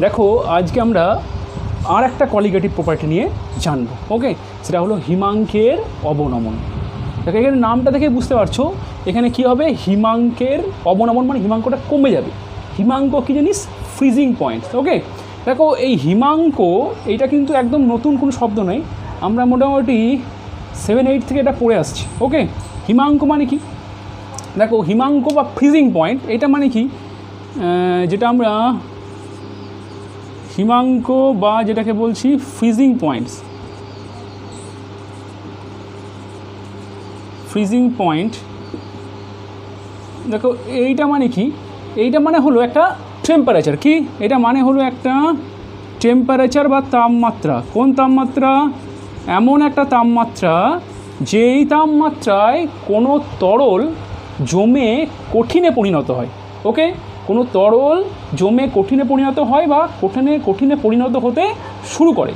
দেখো আজকে আমরা আর একটা কলিগেটিভ প্রপার্টি নিয়ে জানবো। ওকে, সেটা হলো হিমাঙ্কের অবনমন। দেখো এখানে নামটা দেখে বুঝতে পারছো এখানে কি হবে, হিমাঙ্কের অবনমন মানে হিমাঙ্কটা কমে যাবে। হিমাঙ্ক কী জানিস, ফ্রিজিং পয়েন্ট। ওকে, দেখো এই হিমাঙ্ক এইটা কিন্তু একদম নতুন কোনো শব্দ নয়, আমরা মোটামুটি 7-8 থেকে এটা পড়ে আসছি। ওকে, হিমাঙ্ক মানে কি, দেখো হিমাঙ্ক বা ফ্রিজিং পয়েন্ট এটা মানে কি, যেটা আমরা হিমাঙ্ক বা যেটাকে বলছি ফ্রিজিং পয়েন্টস, ফ্রিজিং পয়েন্ট। দেখো এইটা মানে কি, এইটা মানে হলো একটা টেম্পারেচার। কি এটা মানে হলো একটা টেম্পারেচার বা তাপমাত্রা। কোন তাপমাত্রা, এমন একটা তাপমাত্রা যেই তাপমাত্রায় কোনো তরল জমে কঠিনে পরিণত হয়। ওকে, কোনো তরল জমে কঠিনে পরিণত হয় বা কঠিনে পরিণত হতে শুরু করে।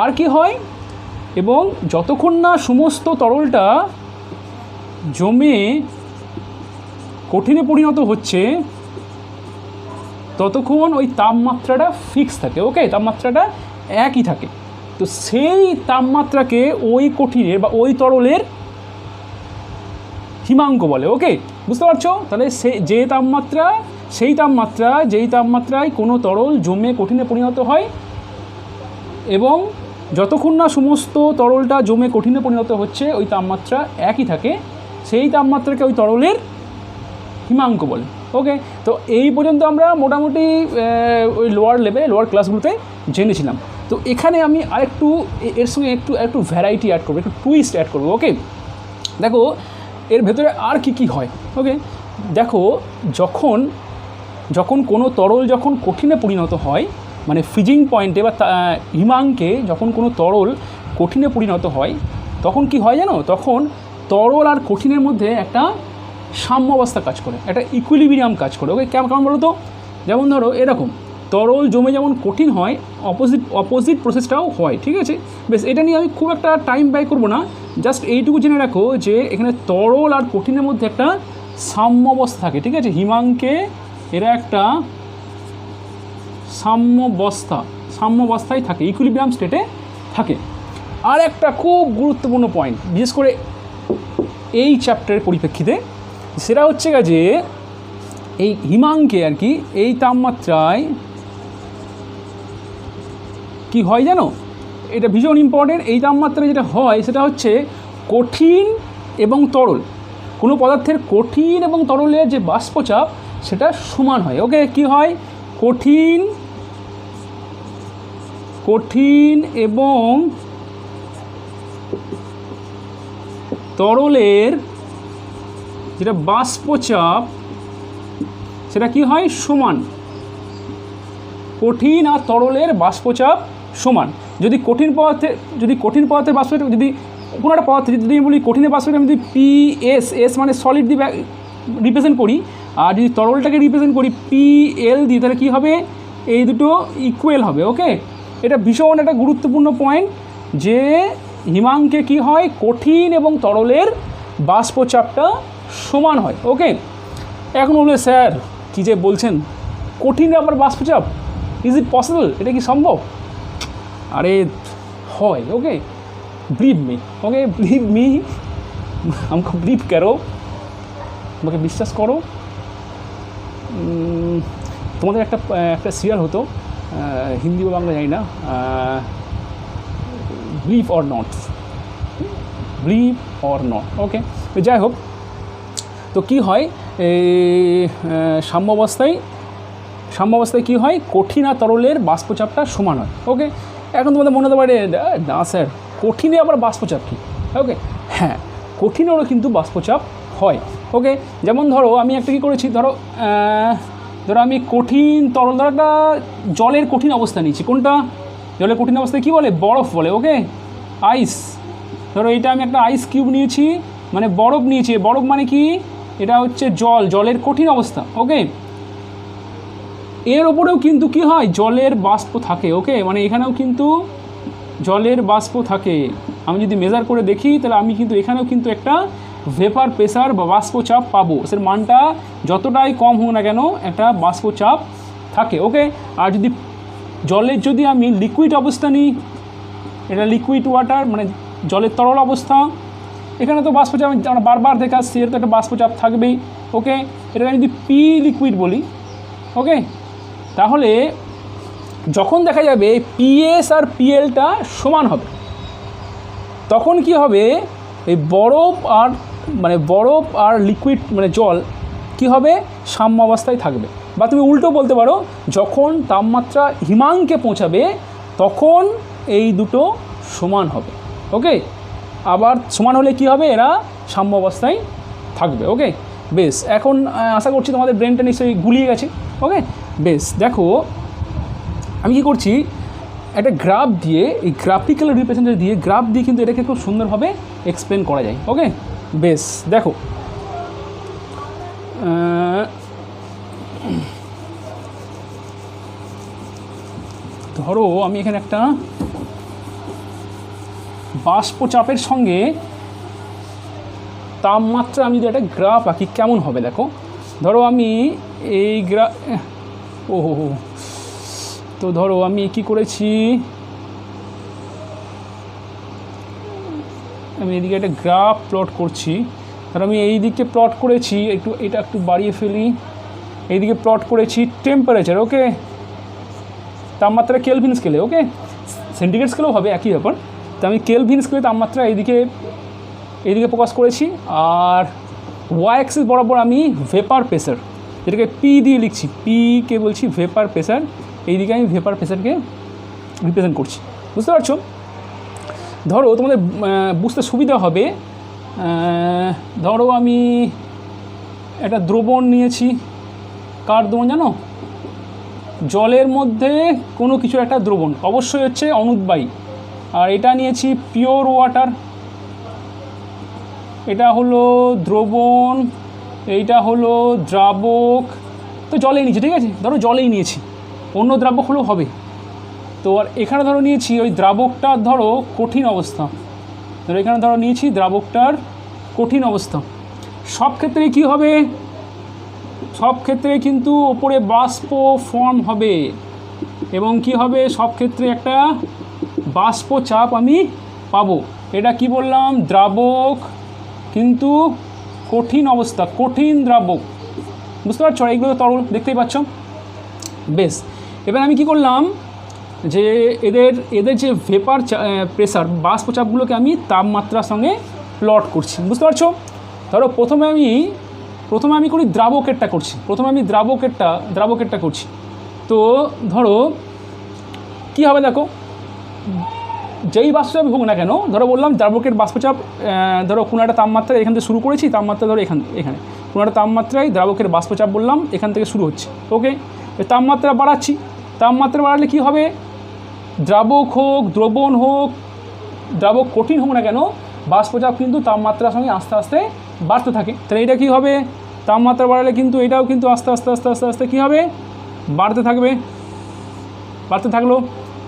আর কি হয়, এবং যতক্ষণ না সমস্ত তরলটা জমে কঠিনে পরিণত হচ্ছে ততক্ষণ ওই তাপমাত্রাটা ফিক্স থাকে। ওকে, তাপমাত্রাটা একই থাকে। তো সেই তাপমাত্রাকে ওই কঠিনের বা ওই তরলের হিমাঙ্ক বলে। ওকে, বুঝতে পারছো? তাহলে সেই তাপমাত্রা যেই তাপমাত্রায় কোনো তরল জমে কঠিনে পরিণত হয় এবং যতক্ষণ না সমস্ত তরলটা জমে কঠিনে পরিণত হচ্ছে ওই তাপমাত্রা একই থাকে, সেই তাপমাত্রাকে ওই তরলের হিমাঙ্ক বলে। ওকে, তো এই পর্যন্ত আমরা মোটামুটি ওই লোয়ার ক্লাসগুলোতে জেনেছিলাম। তো এখানে আমি আরেকটু এর সঙ্গে একটু ভ্যারাইটি অ্যাড করবো, একটু টুইস্ট অ্যাড করবো। ওকে, দেখো এর ভেতরে আর কি হয়। ওকে, দেখো যখন কোনো তরল যখন কঠিনে পরিণত হয়, মানে ফ্রিজিং পয়েন্টে বা হিমাঙ্কে যখন কোনো তরল কঠিনে পরিণত হয় তখন কি হয় জানো, তখন তরল আর কঠিনের মধ্যে একটা সাম্যাবস্থা কাজ করে, একটা ইকুইলিব্রিয়াম কাজ করে। ওকে, কেমন বলো তো, যেমন ধরো এরকম তরল জমে যেমন কঠিন হয় অপোজিট প্রসেসটাও হয়। ঠিক আছে, বেশ, এটা নিয়ে আমি খুব একটা টাইম ব্যয় করবো না, জাস্ট এইটুকু জেনে রাখো যে এখানে তরল আর কঠিনের মধ্যে একটা সাম্যাবস্থা থাকে। ঠিক আছে, হিমাঙ্কে এরা একটা সাম্যাবস্থায় থাকে, ইকুইলিব্রিয়াম স্টেটে থাকে। আর একটা খুব গুরুত্বপূর্ণ পয়েন্ট বিশেষ করে এই চ্যাপ্টারের পরিপ্রেক্ষিতে, সেটা হচ্ছে যে এই হিমাঙ্কে আর কি এই তাপমাত্রায় কি হয় জানো, এটা ভীষণ ইম্পর্টেন্ট। এই তাপমাত্রায় যেটা হয় সেটা হচ্ছে কঠিন এবং তরল, কোনো পদার্থের কঠিন এবং তরলের যে বাষ্পচাপ সেটা সমান হয়। ওকে, কি হয়, কঠিন এবং তরলের যেটা বাষ্পচাপ সেটা কি হয়, সমান। কঠিন আর তরলের বাষ্পচাপ সমান। যদি কঠিন পদার্থের বাষ্পচাপ, যদি কোনো একটা পদার্থ যদি আমি বলি কঠিনের বাষ্পচাপ আমি যদি PS মানে সলিড দিয়ে রিপ্রেজেন্ট করি, আর যদি তরলটাকে রিপ্রেজেন্ট করি PL দিয়ে, তাহলে কী হবে, এই দুটো ইকুয়াল হবে। ওকে, এটা ভীষণ একটা গুরুত্বপূর্ণ পয়েন্ট যে হিমাঙ্কে কি হয়, কঠিন এবং তরলের বাষ্পচাপটা সমান হয়। ওকে, এখন বলবে স্যার কী যে বলছেন, কঠিন আবার বাষ্পচাপ, ইজ ইট পসিবল, এটা কি সম্ভব? আরে হয়। ওকে, বিলিভ মি, আমাকে বিলিভ করো, আমাকে বিশ্বাস করো। তোমাদের একটা সিরিয়াল হতো, হিন্দি বা বাংলা জানি না, বিলিভ অর নট। ওকে, যাই হোক, তো কী হয়, সাম্যাবস্থায় কী হয়, কঠিন আর তরলের বাষ্পচাপটা সমান হয়। ওকে, এখন তোমাদের মনে হতে পারে না স্যার কঠিনে আবার বাষ্পচাপ কী? ওকে, হ্যাঁ, কঠিনেরও কিন্তু বাষ্পচাপ হয়। ওকে, যেমন ধরো আমি একটা কী করেছি, ধরো আমি কঠিন তরল, ধরো একটা জলের কঠিন অবস্থা নিয়েছি। কোনটা, জলের কঠিন অবস্থায় কী বলে, বরফ বলে। ওকে, আইস, ধরো এটা আমি একটা আইস কিউব নিয়েছি, মানে বরফ নিয়েছি। বরফ মানে কি, এটা হচ্ছে জলের কঠিন অবস্থা। ওকে, এর ওপরেও কিন্তু কি হয়, জলের বাষ্প থাকে। ওকে, মানে এখানেও কিন্তু জলের বাষ্প থাকে। আমি যদি মেজার করে দেখি তাহলে আমি কিন্তু এখানেও কিন্তু একটা ভেপার প্রেসার বা বাষ্পচাপ পাবো, সের মানটা যতটাই কম হোক না কেন একটা বাষ্পচাপ থাকে। ওকে, আর যদি জলের যদি আমি লিকুইড অবস্থা নিই, এটা লিকুইড ওয়াটার মানে জলের তরল অবস্থা, এখানে তো বাষ্পচাপ আমরা বারবার দেখে আসছি, এর তো একটা বাষ্পচাপ থাকবেই। ওকে, এটাকে আমি যদি পি লিকুইড বলি, ওকে, তাহলে যখন দেখা যাবে পিএস আর পিএলটা সমান হবে, তখন কি হবে, এই বরফ আর লিকুইড মানে জল কি হবে, সাম্য অবস্থায় থাকবে। বা তুমি উল্টো বলতে পারো, যখন তাপমাত্রা হিমাঙ্কে পৌঁছাবে তখন এই দুটো সমান হবে। ওকে, আবার সমান হলে কি হবে, এরা সাম্য অবস্থায় থাকবে। ওকে, বেশ, এখন আশা করছি তোমাদের ব্রেনটা নিশ্চয়ই গুলিয়ে গেছে। ওকে, বেশ, দেখো আমি কি করছি, একটা গ্রাফ দিয়ে, এই গ্রাফিক্যাল রিপ্রেজেন্টেশন দিয়ে, গ্রাফ দিয়ে কিন্তু এটাকে খুব সুন্দরভাবে এক্সপ্লেন করা যায়। ওকে, বেশ, দেখো ধরো আমি এখানে একটা বাষ্পচাপের সঙ্গে তাপমাত্রা আমি যদি একটা গ্রাফ আঁকি কেমন হবে দেখো। ধরো আমি এই তো ধরো আমি কি করেছি, আমি এদিকে একটা গ্রাফ প্লট করছি। ধরো আমি এই দিকে প্লট করেছি, এটা একটু বাড়িয়ে ফেলি, এইদিকে প্লট করেছি টেম্পারেচার। ওকে, তাপমাত্রা কেলভিন স্কেলে, ওকে, সেন্টিগ্রেড স্কেলেও হবে একই ব্যাপার। তো আমি কেলভিন স্কেলে তাপমাত্রা এইদিকে প্রকাশ করেছি, আর ওয়াই অ্যাক্সিস বরাবর আমি ভেপার প্রেসার, যেটাকে পি দিয়ে লিখছি, পিকে বলছি ভেপার প্রেসার, এইদিকে আমি ভেপার প্রেসারকে রিপ্রেজেন্ট করছি। বুঝতে পারছো? ধরো তোমাদের বুঝতে সুবিধা হবে, ধরো আমি একটা দ্রবণ নিয়েছি। কার দ্রবণ জানো? জলের মধ্যে কোনো কিছু একটা দ্রবণ, অবশ্যই হচ্ছে অনুদ্বায়ী। আর এটা নিয়েছি পিওর ওয়াটার, এটা হলো দ্রবণ, এইটা হলো দ্রাবক। তো জলেই নিয়েছি, ঠিক আছে, ধরো জলেই নিয়েছি, অন্য দ্রাবক হলেও হবে। তো আর এখানে ধরো নিয়েছি ওই দ্রাবকটার ধরো কঠিন অবস্থা, ধরো এখানে ধরো নিয়েছি দ্রাবকটার কঠিন অবস্থা। সব ক্ষেত্রেই কী হবে, সব ক্ষেত্রে কিন্তু ওপরে বাষ্প ফর্ম হবে, এবং কি হবে, সব ক্ষেত্রে একটা বাষ্প চাপ আমি পাবো। এটা কি বললাম, দ্রাবক কিন্তু কঠিন অবস্থা, কঠিন দ্রাবক। বুঝতে পারছো? এইগুলো তরল দেখতেই পাচ্ছ। বেশ, এবার আমি কি করলাম, যে এদের যে ভেপার প্রেসার বাষ্পচাপগুলোকে আমি তাপমাত্রার সঙ্গে প্লট করছি। বুঝতে পারছো? ধরো প্রথমে আমি করি দ্রাবকেরটা করছি, দ্রাবকেরটা করছি। তো ধরো কি হবে দেখো, যেই বাষ্পচাপ হোক না কেন, ধরো বললাম দ্রাবকের বাষ্পচাপ, ধরো কোনো একটা তাপমাত্রায় এখান থেকে শুরু করেছি, তাপমাত্রা ধরো এখানে কোনো একটা তাপমাত্রায় দ্রাবকের বাষ্পচাপ বললাম এখান থেকে শুরু হচ্ছে। ওকে, তাপমাত্রা বাড়াচ্ছি, তাপমাত্রা বাড়ালে কি হবে, দ্রাবক হোক, দ্রবণ হোক, দ্রাবক কঠিন হোক না কেন, বাষ্পচাপ কিন্তু তাপমাত্রার সঙ্গে আস্তে আস্তে বাড়তে থাকে। তাহলে এটা কী হবে, তাপমাত্রা বাড়ালে কিন্তু এটাও কিন্তু আস্তে আস্তে কী হবে, বাড়তে থাকলো।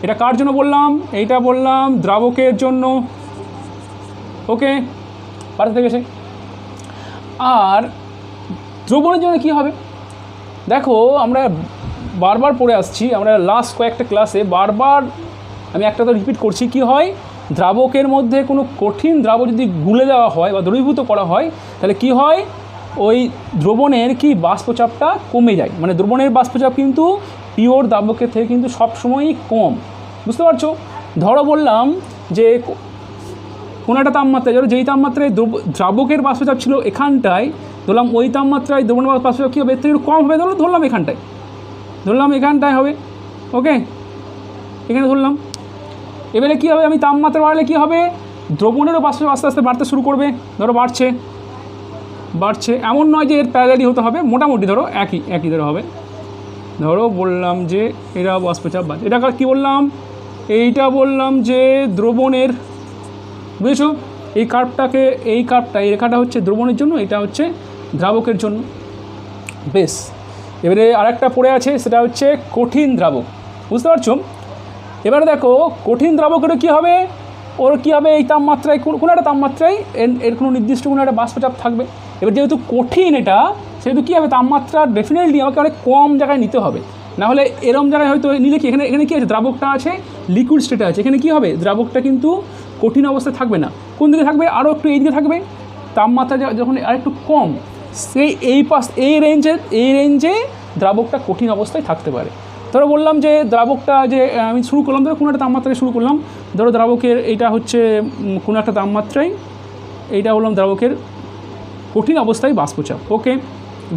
এটা কার জন্য বললাম, এইটা বললাম দ্রাবকের জন্য। ওকে, বাড়তে থেকেছে। আর দ্রবণের জন্য কি হবে দেখো, আমরা বারবার পড়ে আসছি, আমরা লাস্ট কয়েকটা ক্লাসে বারবার আমি একটা তো রিপিট করছি, কি হয়, দ্রাবকের মধ্যে কোনো কঠিন দ্রাবক যদি গুলে দেওয়া হয় বা দ্রবীভূত করা হয়, তাহলে কি হয়, ওই দ্রবণের কি বাষ্পচাপটা কমে যায়। মানে দ্রবণের বাষ্পচাপ কিন্তু পিওর দ্রাবকের থেকে কিন্তু সবসময়ই কম। বুঝতে পারছো? ধরো বললাম যে কোনো একটা তাপমাত্রায়, ধরো যেই তাপমাত্রায় দ্রাবকের বাষ্পচাপ ছিল এখানটায়, ধরলাম ওই তাপমাত্রায় দ্রবণের বাষ্পচাপ কী হবে, এর থেকে একটু কম হবে, ধরলাম এখানটায় হবে। ওকে, এখানে ধরলাম। এবারে কী হবে, আমি তাপমাত্রা বাড়ালে কী হবে, দ্রবণেরও বাষ্পচাপ আস্তে আস্তে বাড়তে শুরু করবে। ধরো বাড়ছে, এমন নয় যে এর প্যারালালি হতে হবে, মোটামুটি ধরো একই ধরো হবে। ধরো বললাম যে এরা বাষ্পচাপ বাড়ছে, এটা কী বললাম, এইটা বললাম যে দ্রবণের, বুঝেছো, এই রেখাটা হচ্ছে দ্রবণের জন্য, এটা হচ্ছে দ্রাবকের জন্য। বেশ, এবারে আরেকটা পড়ে আছে, সেটা হচ্ছে কঠিন দ্রাবক। বুঝতে পারছো? এবারে দেখো কঠিন দ্রাবকেরও কী হবে, ওর কী হবে, এই তাপমাত্রায় কোনো একটা তাপমাত্রায় এর কোনো নির্দিষ্ট কোনো একটা বাষ্পচাপ থাকবে। এবার যেহেতু কঠিন এটা, সেহেতু কী হবে, তাপমাত্রা ডেফিনেটলি আমাকে অনেক কম জায়গায় নিতে হবে। না হলে এরম জায়গায় হয়তো নিলে কি এখানে এখানে কী আছে, দ্রাবকটা আছে লিকুইড স্টেটে আছে, এখানে কী হবে, দ্রাবকটা কিন্তু কঠিন অবস্থায় থাকবে না, কোন দিকে থাকবে, আরও একটু এই দিকে থাকবে, তাপমাত্রা যখন আর একটু কম, সেই এই রেঞ্জে দ্রাবকটা কঠিন অবস্থায় থাকতে পারে। ধরো বললাম যে দ্রাবকটা যে আমি শুরু করলাম, ধরো কোনো একটা তাপমাত্রায় শুরু করলাম, ধরো দ্রাবকের এইটা হচ্ছে কোনো একটা তাপমাত্রায়, এইটা বললাম দ্রাবকের কঠিন অবস্থায় বাষ্পচাপ। ওকে,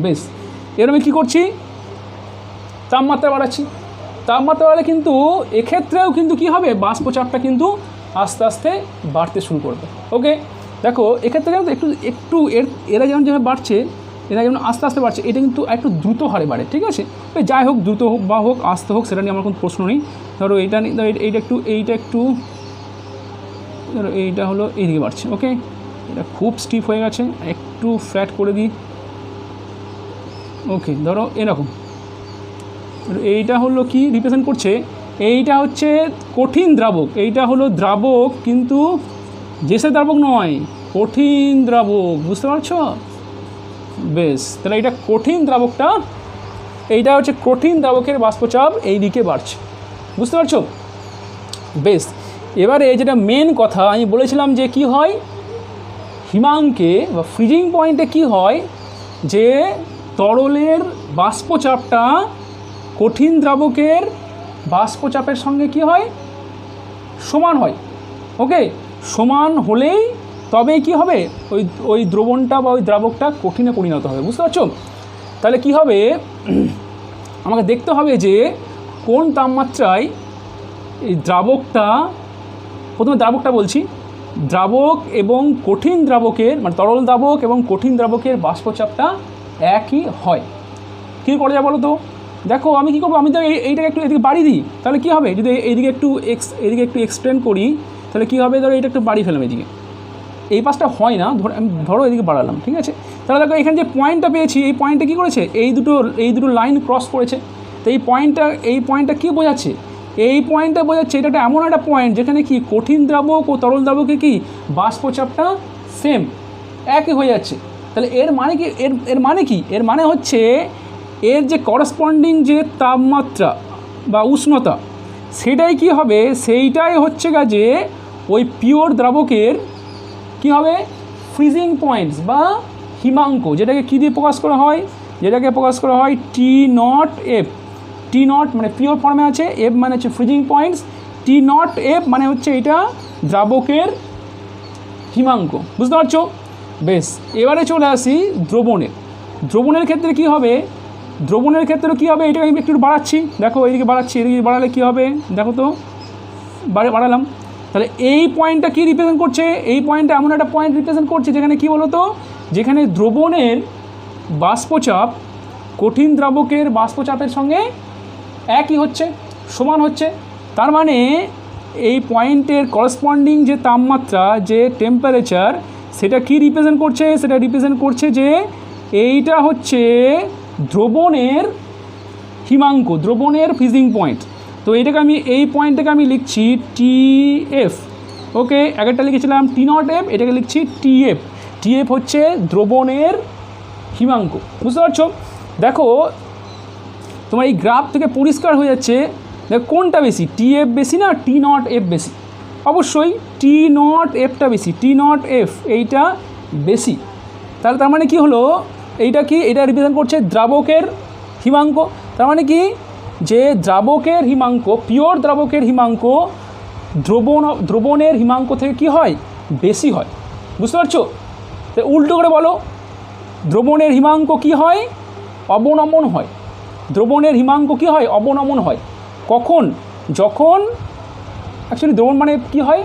বেশ, এর আমি কী করছি, তাপমাত্রা বাড়াচ্ছি, তাপমাত্রা বাড়ালে কিন্তু এক্ষেত্রেও কিন্তু কী হবে, বাষ্পচাপটা কিন্তু আস্তে আস্তে বাড়তে শুরু করবে। ওকে, দেখো এক্ষেত্রে কিন্তু একটু এরা যেভাবে বাড়ছে, এরা যেমন আস্তে আস্তে বাড়ছে, এটা কিন্তু একটু দ্রুত হারে বাড়ে, ঠিক আছে। যাই হোক, দ্রুত হোক বা হোক, আস্তে হোক, সেটা নিয়ে আমার কোনো প্রশ্ন নেই। ধরো এইটা একটু ধরো এইটা হলো এইদিকে বাড়ছে। ওকে, এটা খুব স্টিফ হয়ে গেছে, একটু ফ্ল্যাট করে দিই। ওকে, ধরো এরকম, এইটা হলো কি রিপ্রেজেন্ট করছে, এইটা হচ্ছে কঠিন দ্রাবক, এইটা হলো দ্রাবক কিন্তু জেসে দ্রাবক নয়, কঠিন দ্রাবক, বুঝতে পারছো? বেশ, তাহলে এটা কঠিন দ্রাবকটা, এইটা হচ্ছে কঠিন দ্রাবকের বাষ্পচাপ এই দিকে বাড়ছে, বুঝতে পারছো? বেশ, এবারে যেটা মেন কথা আমি বলেছিলাম যে কি হয়, হিমাঙ্কে বা ফ্রিজিং পয়েন্টে কি হয়, যে তরলের বাষ্পচাপটা কঠিন দ্রাবকের বাষ্পচাপের সঙ্গে কি হয়, সমান হয়। ওকে, সমান হলেই তবেই কি হবে, ওই দ্রবণটা বা ওই দ্রাবকটা কঠিনে পরিণত হবে, বুঝতে পারছো? তাহলে কি হবে, আমাকে দেখতে হবে যে কোন তাপমাত্রায় এই দ্রাবকটা, প্রথমে দ্রাবকটা বলছি, দ্রাবক এবং কঠিন দ্রাবকের, মানে তরল দ্রাবক এবং কঠিন দ্রাবকের বাষ্পচাপটা একই হয়। কী করা যায় বলো তো? দেখো আমি কী করবো, আমি তো এইটাকে একটু এদিকে বাড়িয়ে দিই, তাহলে কী হবে, যদি এদিকে একটু এক্সটেন্ড করি, তাহলে কী হবে, ধরো এটা একটু বাড়িয়ে ফেলাম এদিকে, এই পাশটা হয় না, ধরো এদিকে বাড়ালাম, ঠিক আছে। তাহলে দেখো এখানে যে পয়েন্টটা পেয়েছি, এই পয়েন্টটা কী করেছে, এই দুটো লাইন ক্রস করেছে, তো এই পয়েন্টটা কী বোঝাচ্ছে, এই পয়েন্টটা বোঝাচ্ছে এটা একটা এমন একটা পয়েন্ট যেখানে কি কঠিন দ্রাবক ও তরল দ্রাবকে কি বাষ্পচাপটা সেম, একই হয়ে যাচ্ছে। তাহলে এর মানে কি, এর মানে হচ্ছে এর যে করসপন্ডিং যে তাপমাত্রা বা উষ্ণতা, সেটাই কি হবে, সেইটাই হচ্ছে যে ওই পিওর দ্রাবকের কি হবে, ফ্রিজিং পয়েন্টস বা হিমাঙ্ক, যেটাকে কী দিয়ে প্রকাশ করা হয়, T0F। T0 মানে পিওর ফর্মে আছে, F মানে হচ্ছে ফ্রিজিং পয়েন্টস, T0F মানে হচ্ছে এটা দ্রাবকের হিমাঙ্ক, বুঝতে পারছো? বেশ, এবারে চলে আসি দ্রবণের ক্ষেত্রে কি হবে, এটাকে আমি একটু বাড়াচ্ছি, দেখো এইদিকে বাড়াচ্ছি, এদিকে বাড়ালে কী হবে, দেখো তো বাড়ালাম, তাহলে এই পয়েন্টটা কি রিপ্রেজেন্ট করছে, এই পয়েন্টটা এমন একটা পয়েন্ট রিপ্রেজেন্ট করছে যেখানে কি বলো তো, যেখানে দ্রবণের বাষ্পচাপ কঠিন দ্রাবকের বাষ্পচাপের সঙ্গে একই হচ্ছে, সমান হচ্ছে। তার মানে এই পয়েন্টের করসপন্ডিং যে তাপমাত্রা, যে টেম্পারেচার, সেটা কি রিপ্রেজেন্ট করছে, সেটা রিপ্রেজেন্ট করছে যে এইটা হচ্ছে দ্রবণের হিমাঙ্ক, দ্রবণের ফ্রিজিং পয়েন্ট। তো এই পয়েন্টটাকে আমি লিখছি TF। ওকে, আগেরটা লিখেছিলাম T0F, এটাকে লিখছি TF। TF হচ্ছে দ্রবণের হিমাঙ্ক, বুঝতে পারছো? দেখো তোমার এই গ্রাফ থেকে পরিষ্কার হয়ে যাচ্ছে, দেখো কোনটা বেশি, TF বেশি না T0F বেশি? অবশ্যই T0Fটা বেশি, T0F এইটা বেশি। তাহলে তার মানে কি হলো, এটা রিপ্রেজেন্ট করছে দ্রাবকের হিমাঙ্ক। তার মানে কি, যে দ্রাবকের হিমাঙ্ক, পিওর দ্রাবকের হিমাঙ্ক দ্রবণের হিমাঙ্ক থেকে কি হয়, বেশি হয়, বুঝতে পারছো? তো উল্টো করে বলো, দ্রবণের হিমাঙ্ক কি হয়, অবনমন হয়। দ্রবণের হিমাঙ্ক কি হয়, অবনমন হয়। কখন, যখন অ্যাকচুয়ালি দ্রবণ মানে কি হয়,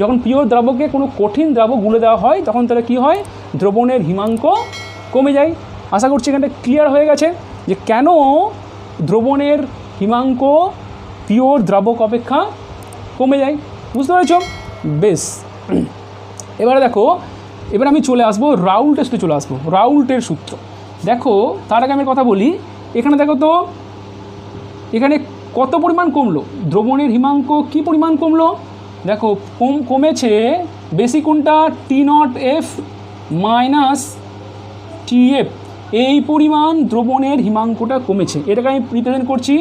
যখন পিওর দ্রাবকে কোনো কঠিন দ্রাবক গুলে দেওয়া হয়, তখন তাহলে কি হয়, দ্রবণের হিমাঙ্ক কমে যায়। আশা করছি এখানটা ক্লিয়ার হয়ে গেছে যে কেন দ্রবণের হিমাঙ্ক পিওর দ্রাবক অপেক্ষা কমে যায়, বুঝতে পেরেছ? বেশ, এবারে দেখো, এবার আমি চলে আসবো রাউল টেস্টে, রাউল্টের সূত্র। দেখো তার আগে আমি কথা বলি, এখানে দেখো তো এখানে কত পরিমাণ কমলো, দ্রবণের হিমাঙ্ক কি পরিমাণ কমলো, দেখো কমেছে বেশি কোনটা, T0F মাইনাস TF, এই পরিমাণ দ্রবণের হিমাঙ্কটা কমেছে, এটাকে আমি রিপ্রেজেন্ট করছি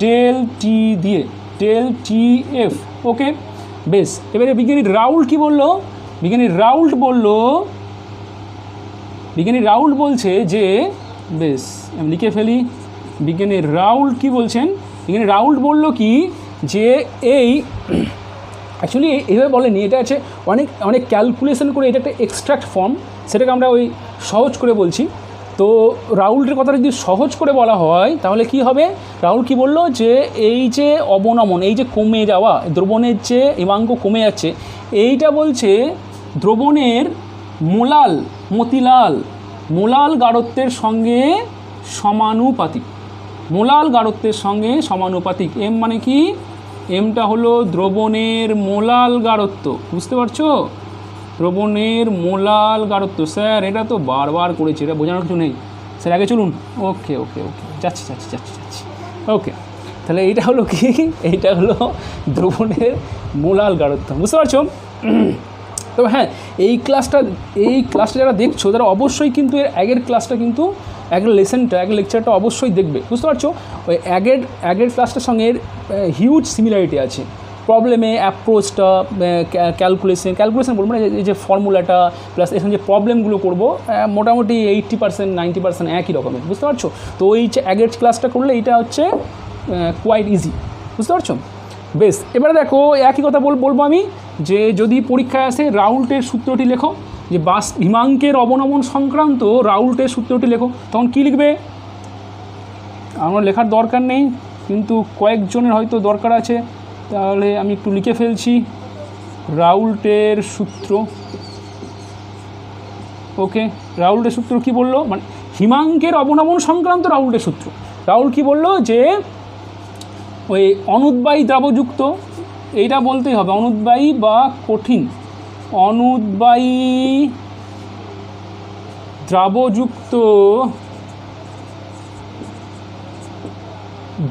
ডেল টি দিয়ে, ডেল টি এফ। ওকে বেশ, এবারে বিজ্ঞানী রাউল্ট কি বললো? বিজ্ঞানী রাউল্ট বলছে যে, বেশ আমি লিখে ফেলি, বিজ্ঞানী রাউল্ট কি বলছেন? বিজ্ঞানী রাউল্ট বলল কি যে এই অ্যাকচুয়ালি এইভাবে বলেনি, এটা আছে অনেক অনেক ক্যালকুলেশন করে এটা একটা এক্সট্রাক্ট ফর্ম, সেটাকে আমরা ওই সহজ করে বলছি। তো রাউল্টের কথাটা যদি সহজ করে বলা হয় তাহলে কি হবে? রাউল কি বলল যে এই যে অবনমন, এই যে কমে যাওয়া দ্রবণের যে হিমাঙ্ক কমে যাচ্ছে, এইটা বলছে দ্রবণের মোলাল গাঢ়ত্বের সঙ্গে সমানুপাতিক। মোলাল গাঢ়ত্বের সঙ্গে সমানুপাতিক। এম মানে কি? এমটা হলো দ্রবণের মোলাল গাঢ়ত্ব, বুঝতে পারছো? দ্রবণের মোলাল গাঢ়ত্ব। স্যার এটা তো বারবার করেছি, এটা বোঝানোর কিছু নেই স্যার, আগে চলুন। ওকে ওকে ওকে যাচ্ছি। ওকে, তাহলে এইটা হলো কি? এইটা হলো দ্রবণের মোলাল গাঢ়ত্ব, বুঝতে পারছো? তবে হ্যাঁ, এই ক্লাসটা যারা দেখছো তারা অবশ্যই কিন্তু এর আগের ক্লাসটা কিন্তু লেকচারটা অবশ্যই দেখবে, বুঝতে পারছো? ওই আগের ক্লাসটার সঙ্গে হিউজ সিমিলারিটি আছে প্রবলেমে, অ্যাপ্রোচটা, ক্যালকুলেশন বলবো না, এই যে ফর্মুলাটা প্লাস এখানে যে প্রবলেমগুলো করবো মোটামুটি 80% 90% একই রকমের, বুঝতে পারছো? তো ওই যে আগের ক্লাসটা করলে এইটা হচ্ছে কোয়াইট ইজি, বুঝতে পারছো? বেশ, এবারে দেখো একই কথা বলবো আমি, যে যদি পরীক্ষায় আসে রাউল্টের সূত্রটি লেখো, যে হিমাঙ্কের অবনমন সংক্রান্ত রাউল্টের সূত্রটি লেখো, তখন কি লিখবে? আমার লেখার দরকার নেই, কিন্তু কয়েকজনের হয়তো দরকার আছে, তাহলে আমি একটু লিখে ফেলছি রাউল্টের সূত্র। ওকে, রাউল্টের সূত্র কি বললো? মানে হিমাঙ্কের অবনমন সংক্রান্ত রাউল্টের সূত্র। রাউল কি বললো? যে ওই অনুদ্বায়ী দ্রাবযুক্ত, এইটা বলতেই হবে, অনুদ্বায়ী বা কঠিন, অনুদ্বায়ী দ্রাবযুক্ত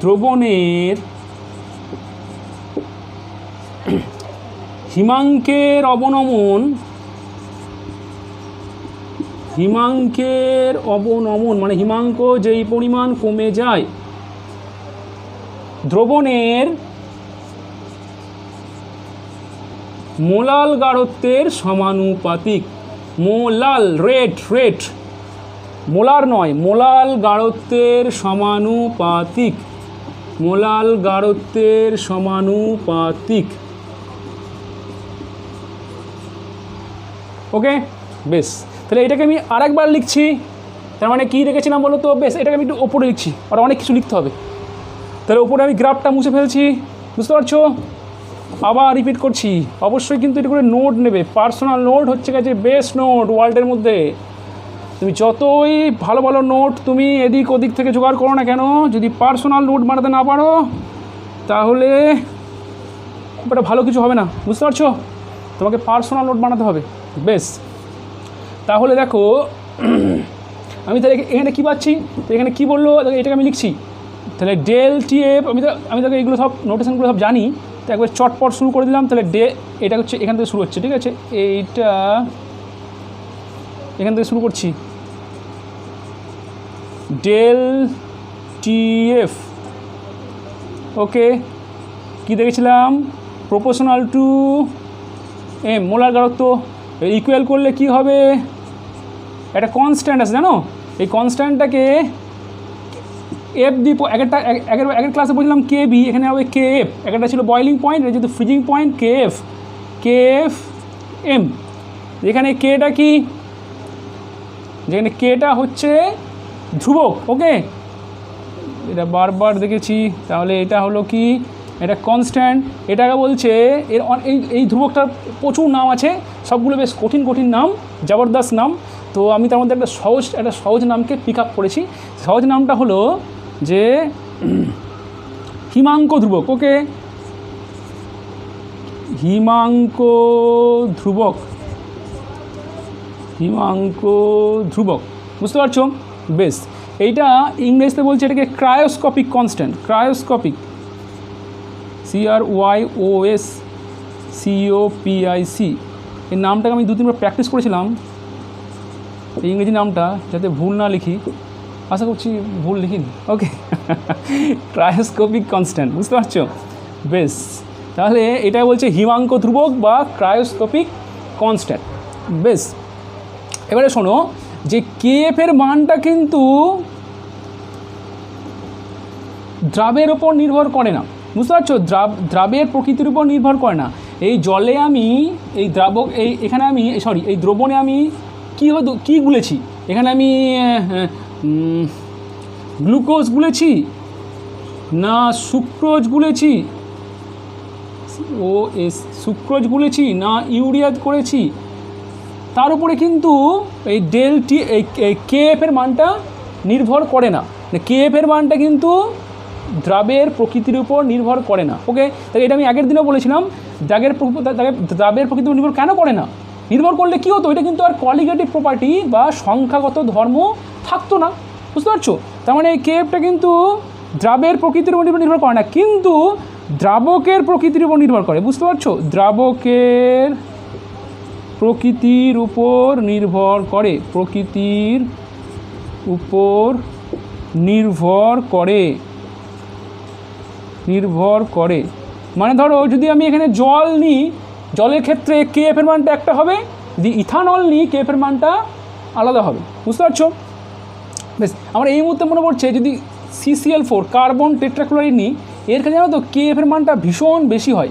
দ্রবণের হিমাঙ্কের অবনমন মানে হিমাঙ্ক যেই পরিমাণ কমে যায় দ্রবণের মোলাল গাঢ়ত্বের সমানুপাতিক। মোলাল রেট মোলার নয়, মোলাল গাঢ়ত্বের সমানুপাতিক, মোলাল গাঢ়ত্বের সমানুপাতিক। ওকে বেশ, তাহলে এটাকে আমি আরেকবার লিখছি। তার মানে কী রেখেছিলাম বলো তো? বেশ, এটাকে আমি একটু ওপরে লিখছি, আর অনেক কিছু লিখতে হবে। তাহলে ওপরে আমি গ্রাফটা মুছে ফেলছি, বুঝতে পারছো? আবার রিপিট করছি, অবশ্যই কিন্তু এটা করে নোট নেবে। পার্সোনাল নোট হচ্ছে গেছে বেস্ট নোট ওয়ার্ল্ডের মধ্যে। তুমি যতই ভালো ভালো নোট তুমি এদিক ওদিক থেকে জোগাড় করো না কেন, যদি পার্সোনাল নোট বানাতে না পারো তাহলে খুব একটা ভালো কিছু হবে না, বুঝতে পারছো? তোমাকে পার্সোনাল নোট বানাতে হবে। বেশ, তাহলে দেখো আমি তাহলে এখানে কী পাচ্ছি? এখানে কী বললো এটাকে আমি লিখছি। তাহলে ডেল টি এফ, আমি তাকে এইগুলো সব নোটেশনগুলো সব জানি, তো একবার চটপট শুরু করে দিলাম। তাহলে এটা হচ্ছে এখান থেকে শুরু হচ্ছে, ঠিক আছে? এইটা এখান থেকে শুরু করছি, ডেল টি এফ। ওকে, কী দেখেছিলাম? প্রপোর্শনাল টু এম, মোলার গাঢ়ত্ব। ইকুয়াল করলে কি হবে? একটা কনস্ট্যান্ট আছে জানো, এই কনস্ট্যান্টটাকে এফ দি, আগের ক্লাসে বলছিলাম কে বি, এখানে হবে কে এফ। একটা ছিল বয়লিং পয়েন্ট, এটা যেহেতু freezing point, K F M. যেখানে কেটা কি? যেখানে কেটা হচ্ছে ধ্রুবক। ওকে, এটা বারবার দেখেছি। তাহলে এটা হলো কি? এটা কনস্ট্যান্ট। এটাকে বলছে এই ধ্রুবকটার প্রচুর নাম আছে, সবগুলো বেশ কঠিন নাম, জবরদস্ত নাম। তো আমি তার মধ্যে একটা সহজ নামকে পিক আপ করেছি। সহজ নামটা হলো যে হিমাঙ্ক ধ্রুবক। ওকে, হিমাঙ্ক ধ্রুবক, বুঝতে পারছো? বেশ, এইটা ইংরেজিতে বলছে এটাকে ক্রায়োস্কোপিক কনস্ট্যান্ট, ক্রায়োস্কোপিক, CRYOSCOPIC। এই নামটাকে আমি 2-3বার প্র্যাকটিস করেছিলাম, এই ইংরেজি নামটা যাতে ভুল না লিখি, আশা করছি ভুল লিখিনি। ওকে, ক্রায়োস্কোপিক কনস্ট্যান্ট, বুঝতে পারছো? বেশ, তাহলে এটা বলছে হিমাঙ্ক ধ্রুবক বা ক্রায়োস্কোপিক কনস্ট্যান্ট। বেশ, এবারে শোনো যে কেএফ এর মানটা কিন্তু দ্রাবের ওপর নির্ভর করে না, বুঝতে পারছো? দ্রাবের প্রকৃতির উপর নির্ভর করে না। এই জলে আমি এই দ্রাবক এখানে আমি এই দ্রবণে আমি কী গুলেছি, এখানে আমি গ্লুকোজ গুলেছি না সুক্রোজ গুলেছি, সুক্রোজ গুলেছি না ইউরিয়া করেছি, তার উপরে কিন্তু এই ডেলটি এই কেএফ এর মানটা নির্ভর করে না। কেএফ এর মানটা কিন্তু দ্রাবের প্রকৃতির উপর নির্ভর করে না। ওকে, তাই এটা আমি আগের দিনেও বলেছিলাম, দ্রাবের প্রকৃতির উপর নির্ভর কেন করে না? নির্ভর করলে কী হতো, এটা কিন্তু আর কোয়ালিটেটিভ প্রপার্টি বা সংখ্যাগত ধর্ম থাকতো না, বুঝতে পারছো? তার মানে এই কেএফটা কিন্তু দ্রাবের প্রকৃতির উপর নির্ভর করে না, কিন্তু দ্রাবকের প্রকৃতির উপর নির্ভর করে, বুঝতে পারছো? দ্রাবকের প্রকৃতির উপর নির্ভর করে, প্রকৃতির উপর নির্ভর করে। মানে ধরো যদি আমি এখানে জল নিই, জলের ক্ষেত্রে কেএফ এর মানটা একটা হবে, যদি ইথানল নিই কেএফ এর মানটা আলাদা হবে, বুঝতে পারছো? বেশ, আমার এই মুহূর্তে মনে পড়ছে যদি CCl4 কার্বন টেট্রাক্লোরাইড নিই, এর ক্ষেত্রে জানো তো কেএফ এর মানটা ভীষণ বেশি হয়।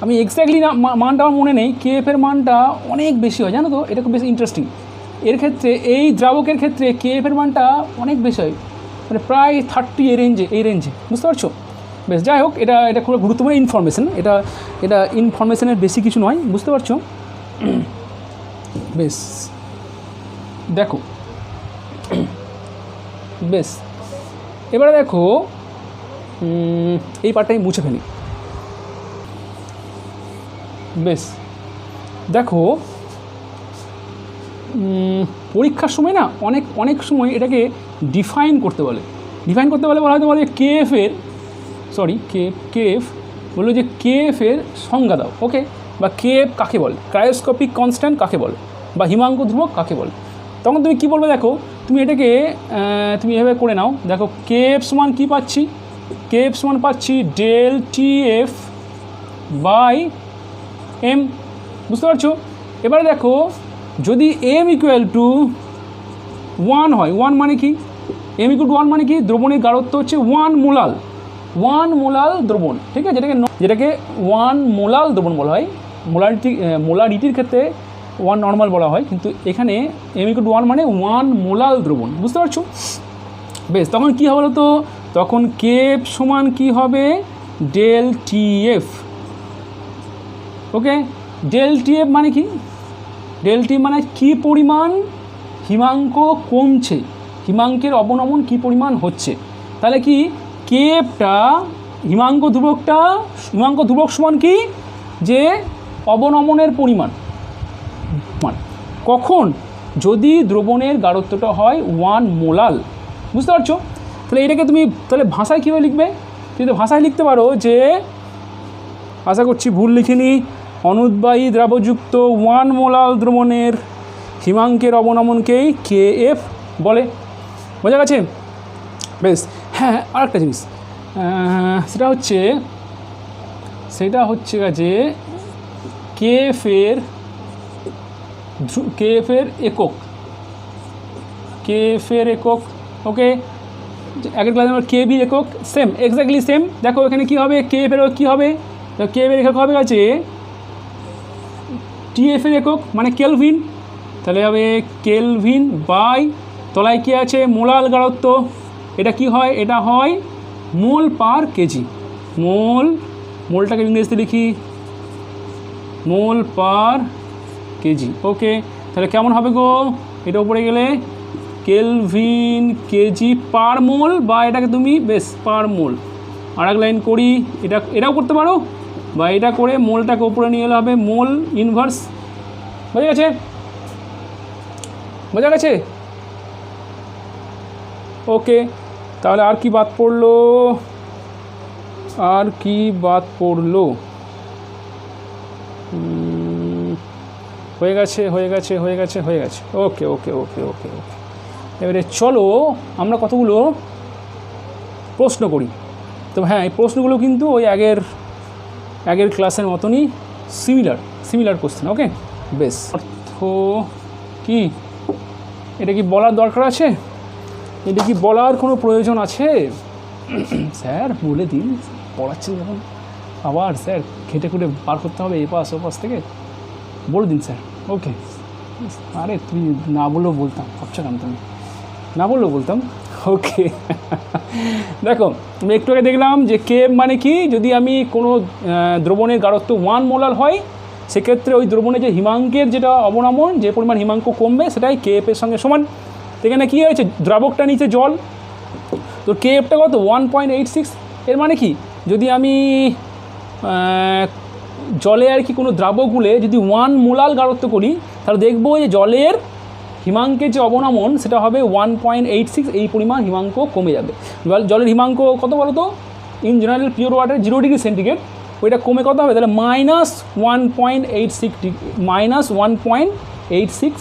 আমি এক্স্যাক্টলি না মানটা আমার মনে নেই, কেএফ এর মানটা অনেক বেশি হয়, জানো তো? এটা খুব বেশি ইন্টারেস্টিং। এর ক্ষেত্রে এই দ্রাবকের ক্ষেত্রে কেএফ এর মানটা অনেক বেশি হয়, মানে প্রায় 30 এই রেঞ্জে, বুঝতে পারছো? বেশ, যাই হোক, এটা খুব গুরুত্বপূর্ণ ইনফরমেশন, এটা ইনফরমেশনের বেশি কিছু নয়, বুঝতে পারছো? বেশ, দেখো, বেশ, এবারে দেখো এই পার্টটাই মুছে ফেলি। বেশ, দেখো পরীক্ষার সময় না অনেক সময় এটাকে ডিফাইন করতে বলে বলা হয়তো বলে কেএফ বললো যে কেএফ এর সংজ্ঞা দাও। ওকে, বা কেএফ কাকে বলে, ক্রায়োস্কোপিক কনস্ট্যান্ট কাকে বলে, বা হিমাঙ্ক ধ্রুবক কাকে বলে, তখন তুমি কী বলবে? দেখো তুমি এটাকে তুমি এভাবে করে নাও। দেখো কেএফ সমান কী পাচ্ছি? কেএফ সমান পাচ্ছি ডেল TF বাই M, বুঝতে পারছো? এবারে দেখো যদি M = 1 হয়, 1 মানে কি? M = 1 মানে কি? দ্রবণের গাঢ়ত্ব হচ্ছে 1 মোলাল দ্রবণ, ঠিক আছে? যেটাকে 1 মোলাল দ্রবণ বলা হয়। মোলারিটির ক্ষেত্রে 1 নর্মাল বলা হয়, কিন্তু এখানে M = 1 মানে 1 মোলাল দ্রবণ, বুঝতে পারছো? বেশ, তখন কী হবে তো? তখন কেএফ সমান কী হবে? Del TF। Okay, del TF মানে কি? ডেল T মানে কী পরিমাণ হিমাঙ্ক কমছে, হিমাঙ্কের অবনমন কী পরিমাণ হচ্ছে। তাহলে কি কেএফটা হিমাঙ্ক ধ্রুবক সমান কি? যে অবনমনের পরিমাণ, কখন? যদি দ্রবণের গাঢ়ত্বটা হয় 1 মোলাল, বুঝতে পারছো? তাহলে এটাকে তুমি তাহলে ভাষায় কীভাবে লিখবে? তুমি তো ভাষায় লিখতে পারো যে, আশা করছি ভুল লিখিনি, অনুদ্বায়ী দ্রাবযুক্ত 1 মোলাল দ্রবণের হিমাঙ্কের অবনমনকেই কেএফ বলে। বোঝা গেছে? বেশ, হ্যাঁ, আরেকটা জিনিস সেটা হচ্ছে যে কেএফ এর একক। ওকে, আগের ক্লাসে আমরা কেবি একক সেম, এক্স্যাক্টলি সেম। দেখো এখানে কী হবে? কেএফ এর কী হবে? কেএফ এর একক হবে আছে TF এর একক মানে কেলভিন, তাহলে হবে কেলভিন বাই তলায় কী আছে? মোলাল গাঢ়ত্ব। এটা কি হয়? এটা হয় মোল পার কেজি। মোলটাকে ইংরেজিতে লিখি মোল পার কেজি। ওকে, তাহলে কেমন হবে গো? এটা উপরে গেলে কেলভিন কেজি পার মোল, বা এটাকে তুমি বেশ পার মোল। আর এক লাইন করি, এটাও করতে পারো, বা এটা করে মোলটাকে উপরে নিয়ে এলে হবে মোল ইনভার্স। বোঝা গেছে? ওকে, তাহলে আর কি বাদ পড়লো? হয়ে গেছে হয়ে গেছে হয়ে গেছে হয়ে গেছে। ওকে ওকে ওকে ওকে ওকে, এবারে চলো আমরা কতগুলো প্রশ্ন করি। তো হ্যাঁ, এই প্রশ্নগুলো কিন্তু ওই আগের ক্লাসের মতনই সিমিলার কোশ্চেন। ওকে, বেশ। অর্থ কি, এটা কি বলার দরকার আছে? এটা কি বলার কোনো প্রয়োজন আছে? স্যার বলে দিন, পড়াচ্ছেন যখন আবার স্যার খেটে খুঁটে বার করতে হবে এ পাশ ও পাশ থেকে, বলে দিন স্যার। ওকে, আরে তুই না বললেও বলতাম, ভাবছো কেন তুমি? না বললেও বলতাম। ওকে, দেখো আমি একটু আগে দেখলাম যে কেএফ মানে কি, যদি আমি কোনো দ্রবণের গাঢ়ত্ব 1 মোলার হয় সেক্ষেত্রে ওই দ্রবণে যে হিমাঙ্কের যেটা অবনমন, যে পরিমাণ হিমাঙ্ক কমবে সেটাই কেএফের সঙ্গে সমান। এখানে কী হয়েছে, দ্রাবকটা নিচে জল, তো কেএফটা কত 1.86। এর মানে কি, যদি আমি জলে আর কি কোনো দ্রাবকগুলে যদি 1 মোলাল গাঢ়ত্ব করি তাহলে দেখবো যে জলের হিমাঙ্কের যে অবনমন সেটা হবে 1.86, এই পরিমাণ হিমাঙ্ক কমে যাবে। জলের হিমাঙ্ক কত বলো তো, in general pure water 0 degree centigrade, ওইটা কমে কত হবে তাহলে -1.86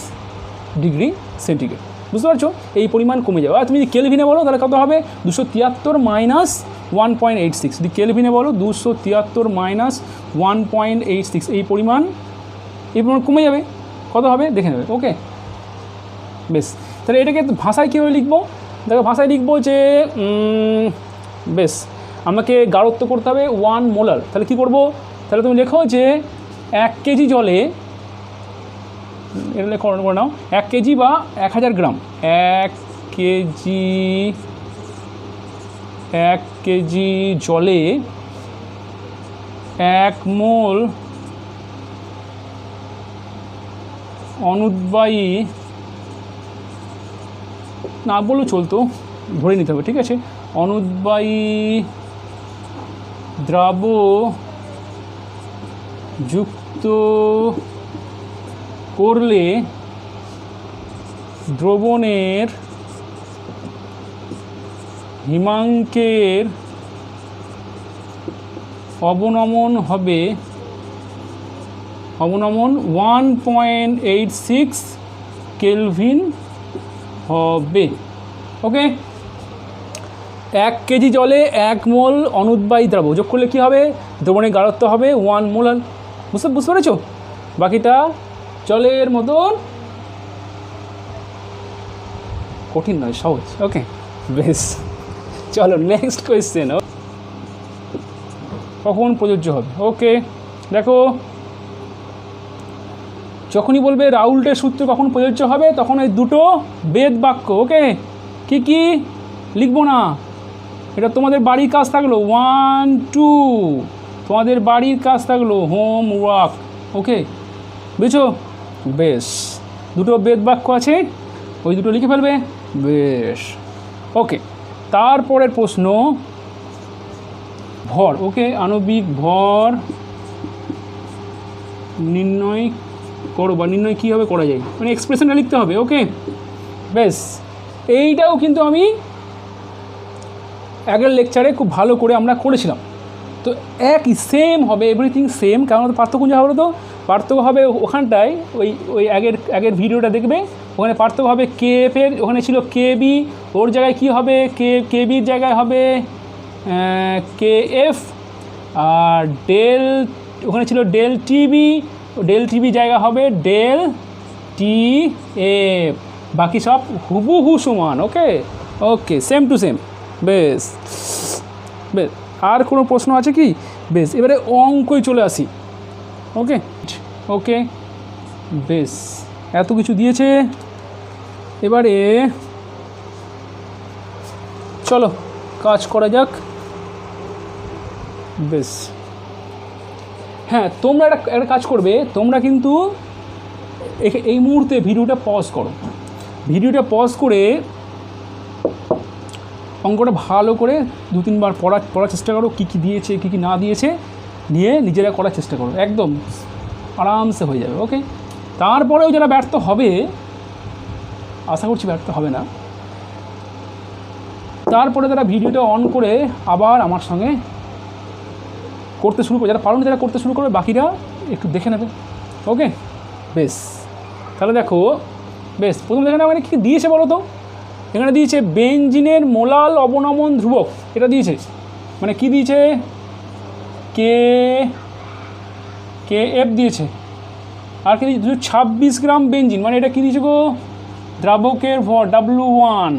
ডিগ্রি সেন্টিগ্রেড, বুঝতে পারছো? এই পরিমাণ কমে যাবে। আর তুমি যদি কেলভিনে বলো তাহলে কত হবে 273 - 1.86, যদি কেলভিনে বলো 273 - 1.86, এই পরিমাণ কমে যাবে। কত হবে দেখে নেবে। ওকে, বেশ। তাহলে এটাকে ভাষায় কীভাবে লিখবো, দেখো ভাষায় লিখবো যে বেশ আমাকে গাঢ়ত্ব করতে হবে 1 মোলার। তাহলে কী করবো, তাহলে তুমি লেখো যে 1 কেজি জলে, এটা লেখো করে নাও 1 কেজি বা 1000 গ্রাম, 1 কেজি জলে 1 মোল অনুদ্বায়ী, না বলেও চলতো, ধরে নিতে হবে, ঠিক আছে, অনুদ্বায়ী দ্রাব যুক্ত করলে দ্রবণের হিমাঙ্কের অবনমন হবে 1.86 কেলভিন হবে। ওকে, 1 কেজি জলে 1 মোল অনুদ্বায়ী দ্রব যোগ করলে কী হবে, দ্রবণের গাঢ়ত্ব হবে 1 মোলার। বুঝতে পেরেছো? বাকিটা জলের মতন কঠিন নয়, সহজ। ওকে, বেশ, চলো নেক্সট কোয়েশ্চেন। কখন প্রযোজ্য হবে? ওকে, দেখো যখনই বলবে রাউল্টের সূত্র কখন প্রযোজ্য হবে তখন এই দুটো বেদ বাক্য, ওকে, কি লিখবো না, এটা তোমাদের বাড়ির কাজ থাকলো, 1 2, তোমাদের বাড়ির কাজ থাকলো, হোমওয়ার্ক। ওকে, বুঝছো? বেশ, দুটো বেদ বাক্য আছে, ওই দুটো লিখে ফেলবে। বেশ, ওকে। তারপরের প্রশ্ন ভর। ওকে, আণবিক ভর নির্ণয় করো, বা নির্ণয় কীভাবে করা যায়, মানে এক্সপ্রেশনটা লিখতে হবে। ওকে, বেশ, এইটাও কিন্তু আমি আগের লেকচারে খুব ভালো করে আমরা করেছিলাম। তো একই সেম হবে, এভরিথিং সেম, কারণ পার্থক্য যা হলো, তো পার্থক্য হবে ওখানটায় ওই আগের ভিডিওটা দেখবে, ওখানে পার্থক্য হবে কেএফের, ওখানে ছিল কেবি, ওর জায়গায় কি হবে, কেবির জায়গায় হবে কেএফ, আর ডেল ওখানে ছিল ডেল টিবি জায়গা হবে ডেল টিএফ, বাকি সব হুবহু সমান। ওকে, সেম টু সেম। বেশ, আর কোনো প্রশ্ন আছে কি? বেশ, এবারে অঙ্কই চলে আসি। ওকে, বেশ, এত কিছু দিয়েছে, এবারে চলো কাজ করা যাক। বেশ, হ্যাঁ, তোমরা একটা কাজ করবে, তোমরা কিন্তু এই মুহূর্তে ভিডিওটা পজ করো, ভিডিওটা পজ করে অঙ্কটা ভালো করে 2-3 বার পড়ার চেষ্টা করো, কী দিয়েছে কী না দিয়েছে, নিয়ে নিজেরা করার চেষ্টা করো, একদম আরামসে হয়ে যাবে। ওকে, তারপরেও যারা ব্যর্থ হবে, আশা করছি ব্যর্থ হবে না, তারপরে তারা ভিডিওটা অন করে আবার আমার সঙ্গে করতে শুরু করে, যারা পারো না যারা করতে শুরু করবে, বাকিরা একটু দেখে নেবে। ওকে, বেশ, তাহলে দেখো বেশ, প্রথম এখানে মানে কী দিয়েছে বলো তো? এখানে দিয়েছে বেঞ্জিনের মোলাল অবনমন ধ্রুবক, এটা দিয়েছে, মানে কি দিয়েছে? কে এফ দিয়েছে, আর কি দিয়েছে 26 গ্রাম বেঞ্জিন, মানে এটা কী দিয়েছে গো? দ্রাবকের ভর W1,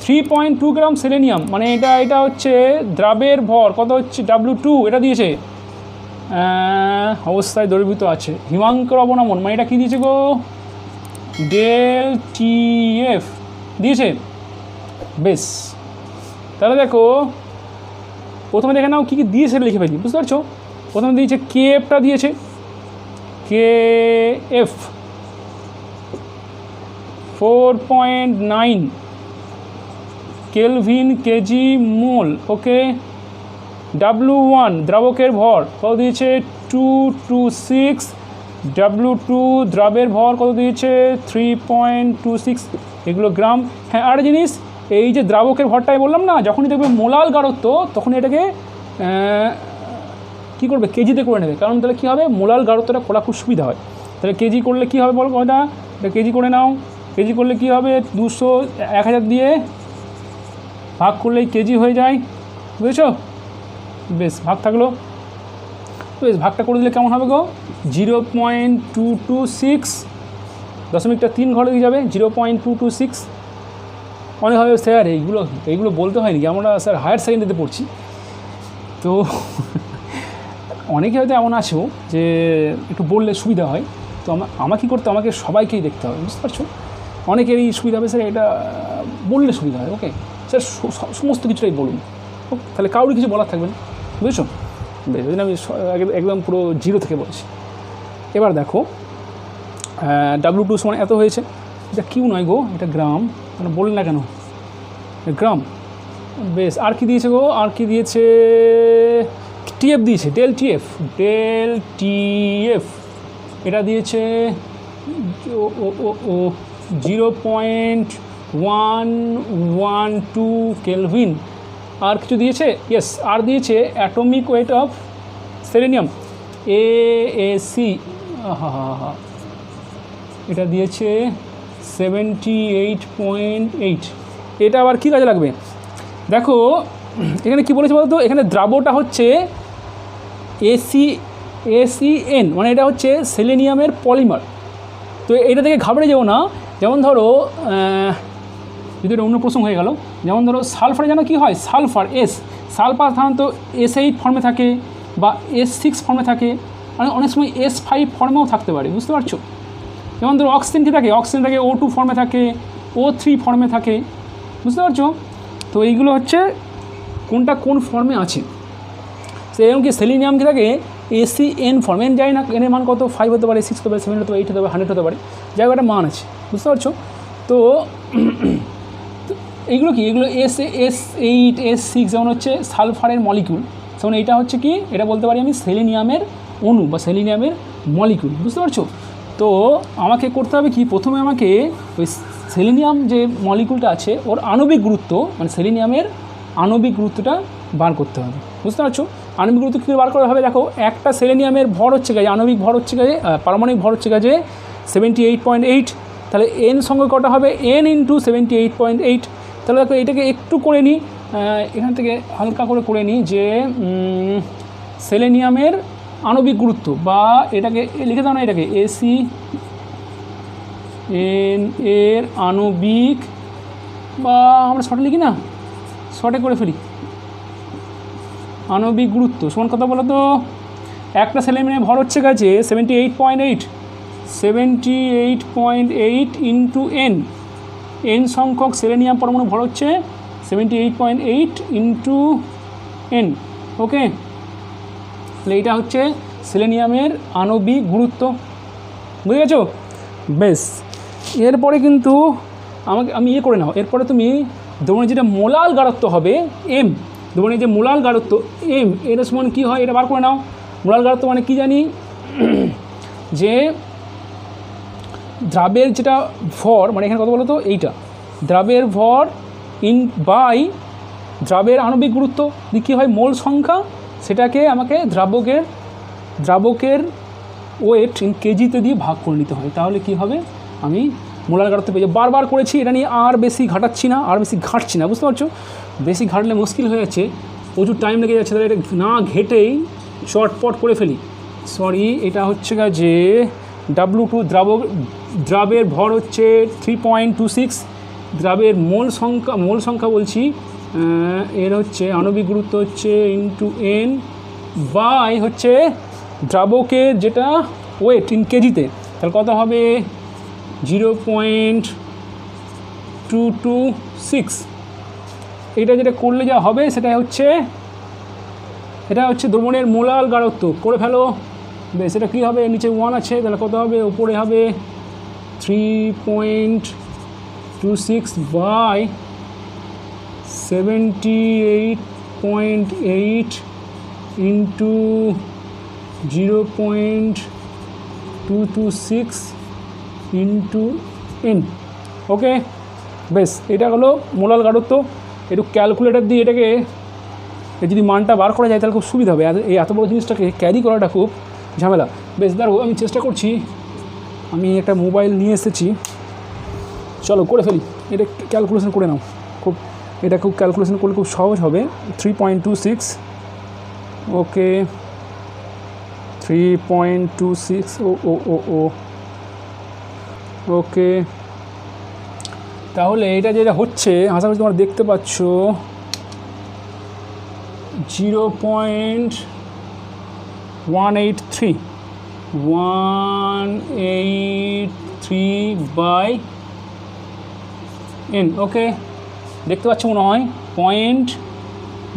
3.2 গ্রাম সেলেনিয়াম, মানে এটা হচ্ছে দ্রাবের ভর কত হচ্ছে W2, এটা দিয়েছে, অবস্থায় দ্রবীভূত আছে। হিমাঙ্কের অবনমন, মানে এটা কী দিয়েছে গো? ΔTF দিয়েছে। বেশ, তাহলে দেখো প্রথমে দেখে নাও কী কী দিয়েছে লিখে ফেলি, বুঝতে পারছো? প্রথমে দিয়েছে KFটা দিয়েছে, KF 4.9 কেলভিন কেজি মোল, ওকে। W1 দ্রাবকের ভর কত দিয়েছে? 226, W2 দ্রাবের ভর কত দিয়েছে? 3.26, এগুলো গ্রাম। হ্যাঁ, আর জিনিস, এই যে দ্রাবকের ভরটাই বললাম না, যখনই দেখবে মোলাল গাঢ়ত্ব তখন এটাকে কী করবে? কেজিতে করে নেবে, কারণ তাহলে কী হবে? মোলাল গাঢ়ত্বটা করা খুব সুবিধা হয়। তাহলে কেজি করলে কী হবে বলো? এটা কেজি করে নাও। কেজি করলে কী হবে? 200 1000 দিয়ে ভাগ করলেই কেজি হয়ে যায়, বুঝেছো? বেশ, ভাগ থাকলো। বেশ, ভাগটা করে দিলে কেমন হবে গো? 0.226, দশমিকটা 3 ঘরে দিয়ে যাবে, 0.226। অনেক হবে স্যার, এইগুলো বলতে হয় নাকি? আমরা স্যার হায়ার সেকেন্ডারিতে পড়ছি, তো অনেকে হয়তো এমন আছেও যে একটু বললে সুবিধা হয়, তো আমার কী করতে, আমাকে সবাইকেই দেখতে হবে, বুঝতে পারছো? অনেকেরই সুবিধা হবে স্যার, এটা বললে সুবিধা হয়, ওকে স্যার, সমস্ত কিছুটাই বলুন, তাহলে কাউরি কিছু বলার থাকবে না, বুঝেছো? বেশ, ওই জন্য আমি একদম পুরো জিরো থেকে বলছি। এবার দেখো W2 সমান এত হয়েছে, এটা কিউ নয় গো, এটা গ্রাম, মানে বললেন না কেন? গ্রাম। বেশ, আর কি দিয়েছে গো? আর কি দিয়েছে? TF দিয়েছে, ΔTF, এটা দিয়েছে 0.112 কেলভিন। আর কিছু দিয়েছে? ইয়েস, আর দিয়েছে atomic weight of selenium, AAC, এটা দিয়েছে 78.8। এটা আবার কী কাজে লাগবে? দেখো এখানে কি বলেছে বলতো? এখানে দ্রাবটা হচ্ছে ACN, মানে এটা হচ্ছে সেলেনিয়ামের পলিমার। তো এটা থেকে ঘাবড়ে যাও না। যেমন ধরো যদি এটা অন্য প্রসঙ্গ হয়ে গেল, যেমন ধরো সালফারে যেন কী হয়? সালফার সাধারণত S8 ফর্মে থাকে বা S6 ফর্মে থাকে, অনেক সময় S5 ফর্মেও থাকতে পারে, বুঝতে পারছো? যেমন ধরো অক্সিজেন কী থাকে? অক্সিজেন থাকে O2 ফর্মে থাকে, O3 ফর্মে থাকে, বুঝতে পারছো? তো এইগুলো হচ্ছে কোনটা কোন ফর্মে আছে। সেরকম কি সেলেনিয়াম কী থাকে? ACN ফর্মে, যাই না এনের মান কত? 5 হতে পারে, 6 হতে পারে, 7 হতে পারে, 8 হতে পারে, 100 হতে পারে, যাই একটা মান আছে, বুঝতে পারছো? তো এইগুলো কি? এগুলো S8 S6 যেমন হচ্ছে সালফারের মলিকিউল, যেমন এটা হচ্ছে কি? এটা বলতে পারি আমি সেলেনিয়ামের অণু বা সেলেনিয়ামের মলিকিউল, বুঝতে পারছো? তো আমাকে করতে হবে কি? প্রথমে আমাকে ওই সেলেনিয়াম যে মলিকিউলটা আছে ওর আণবিক গুরুত্ব, মানে সেলেনিয়ামের আণবিক গুরুত্বটা বার করতে হবে, বুঝতে পারছো? আণবিক গুরুত্ব কী বার করা হবে? দেখো, একটা সেলেনিয়ামের ভর হচ্ছে গায়ে, আণবিক ভর হচ্ছে গায়ে, পারমাণবিক ভর হচ্ছে গায়ে 78.8, তাহলে N সঙ্গে কটা হবে? N × 78.8। তাহলে দেখো এটাকে একটু করে নিই, এখান থেকে হালকা করে নিই যে সেলেনিয়ামের আণবিক গুরুত্ব, বা এটাকে লিখে দাও না, এটাকে ACN এর আণবিক, বা আমরা শর্টে লিখি না, শর্টে করে ফেলি, আণবিক গুরুত্ব সমান কথা বলো তো? একটা সেলেনিয়ামের ভর হচ্ছে গেছে 78.8 × N সংখ্যক সেলেনিয়াম পরমাণু ভর হচ্ছে 78.8 × N, ওকে। তাহলে এইটা হচ্ছে সেলেনিয়ামের আণবিক গুরুত্ব, বুঝে গেছো? বেশ, এরপরে কিন্তু আমি করে নাও, এরপরে তুমি দ্রবণের যেটা মোলাল গাঢ়ত্ব হবে M, দ্রবণের যে মোলাল গাঢ়ত্ব M, এর সমান কী হয়? এটা বার করে নাও। মোলাল গাঢ়ত্ব মানে কি জানি? যে দ্রাবের যেটা ভর, মানে এখানে কত বলো তো? এইটা দ্রাবের ভর বাই দ্রাবের আণবিক গুরুত্ব কী হয়? মোল সংখ্যা, সেটাকে আমাকে দ্রাবকের ওয়েট ইন কেজিতে দিয়ে ভাগ করে নিতে হয়, তাহলে কি হবে আমি মোলার গাঢ়ত্ব পেয়ে যাবো। বারবার করেছি, এটা নিয়ে আর বেশি ঘাটাচ্ছি না, আর বেশি ঘাটছি না, বুঝতে পারছো? বেশি ঘাটলে মুশকিল হয়ে যাচ্ছে, প্রচুর টাইম লেগে যাচ্ছে, তাহলে এটা না ঘেটেই চটপট করে ফেলি। সরি, এটা হচ্ছে যে W2 দ্রাবের ভর হচ্ছে 3.26, দ্রাবের মোল সংখ্যা বলছি, এর হচ্ছে আণবিক গুরুত্ব হচ্ছে ইন্টু n বাই হচ্ছে দ্রাবকের যেটা ওয়েট ইন কেজিতে, তাহলে কত হবে 0.226। এটা যেটা করলে যা হবে সেটা হচ্ছে দ্রবণের মোলাল গাঢ়ত্ব, করে ফেলো। বেশ, এটা কী হবে, নিচে 1 আছে, তাহলে কত হবে, উপরে হবে 3.26 বাই 78.8 ইন্টু 0.226 ইন্টু n। ওকে, বেশ, এটা হলো মোলাল গাঢ়ত্ব। একটু ক্যালকুলেটর দিয়ে এটাকে যদি মানটা বার করা যায় তাহলে খুব সুবিধা হবে। এই এত বড় জিনিসটাকে ক্যারি করাটা খুব ঝামেলা। বেশ, দাঁড়ো আমি চেষ্টা করছি, আমি একটা মোবাইল নিয়ে এসেছি, চলো করে ফেলি। এটা ক্যালকুলেশন করে নাও, এটা খুব ক্যালকুলেশন করলে খুব সহজ হবে। 3.26, ওকে 3.26, ওকে। তাহলে এটা যেটা হচ্ছে আশা করি তোমরা দেখতে পাচ্ছ 183 বাই n। ওকে, দেখতে পাচ্ছ মনে হয়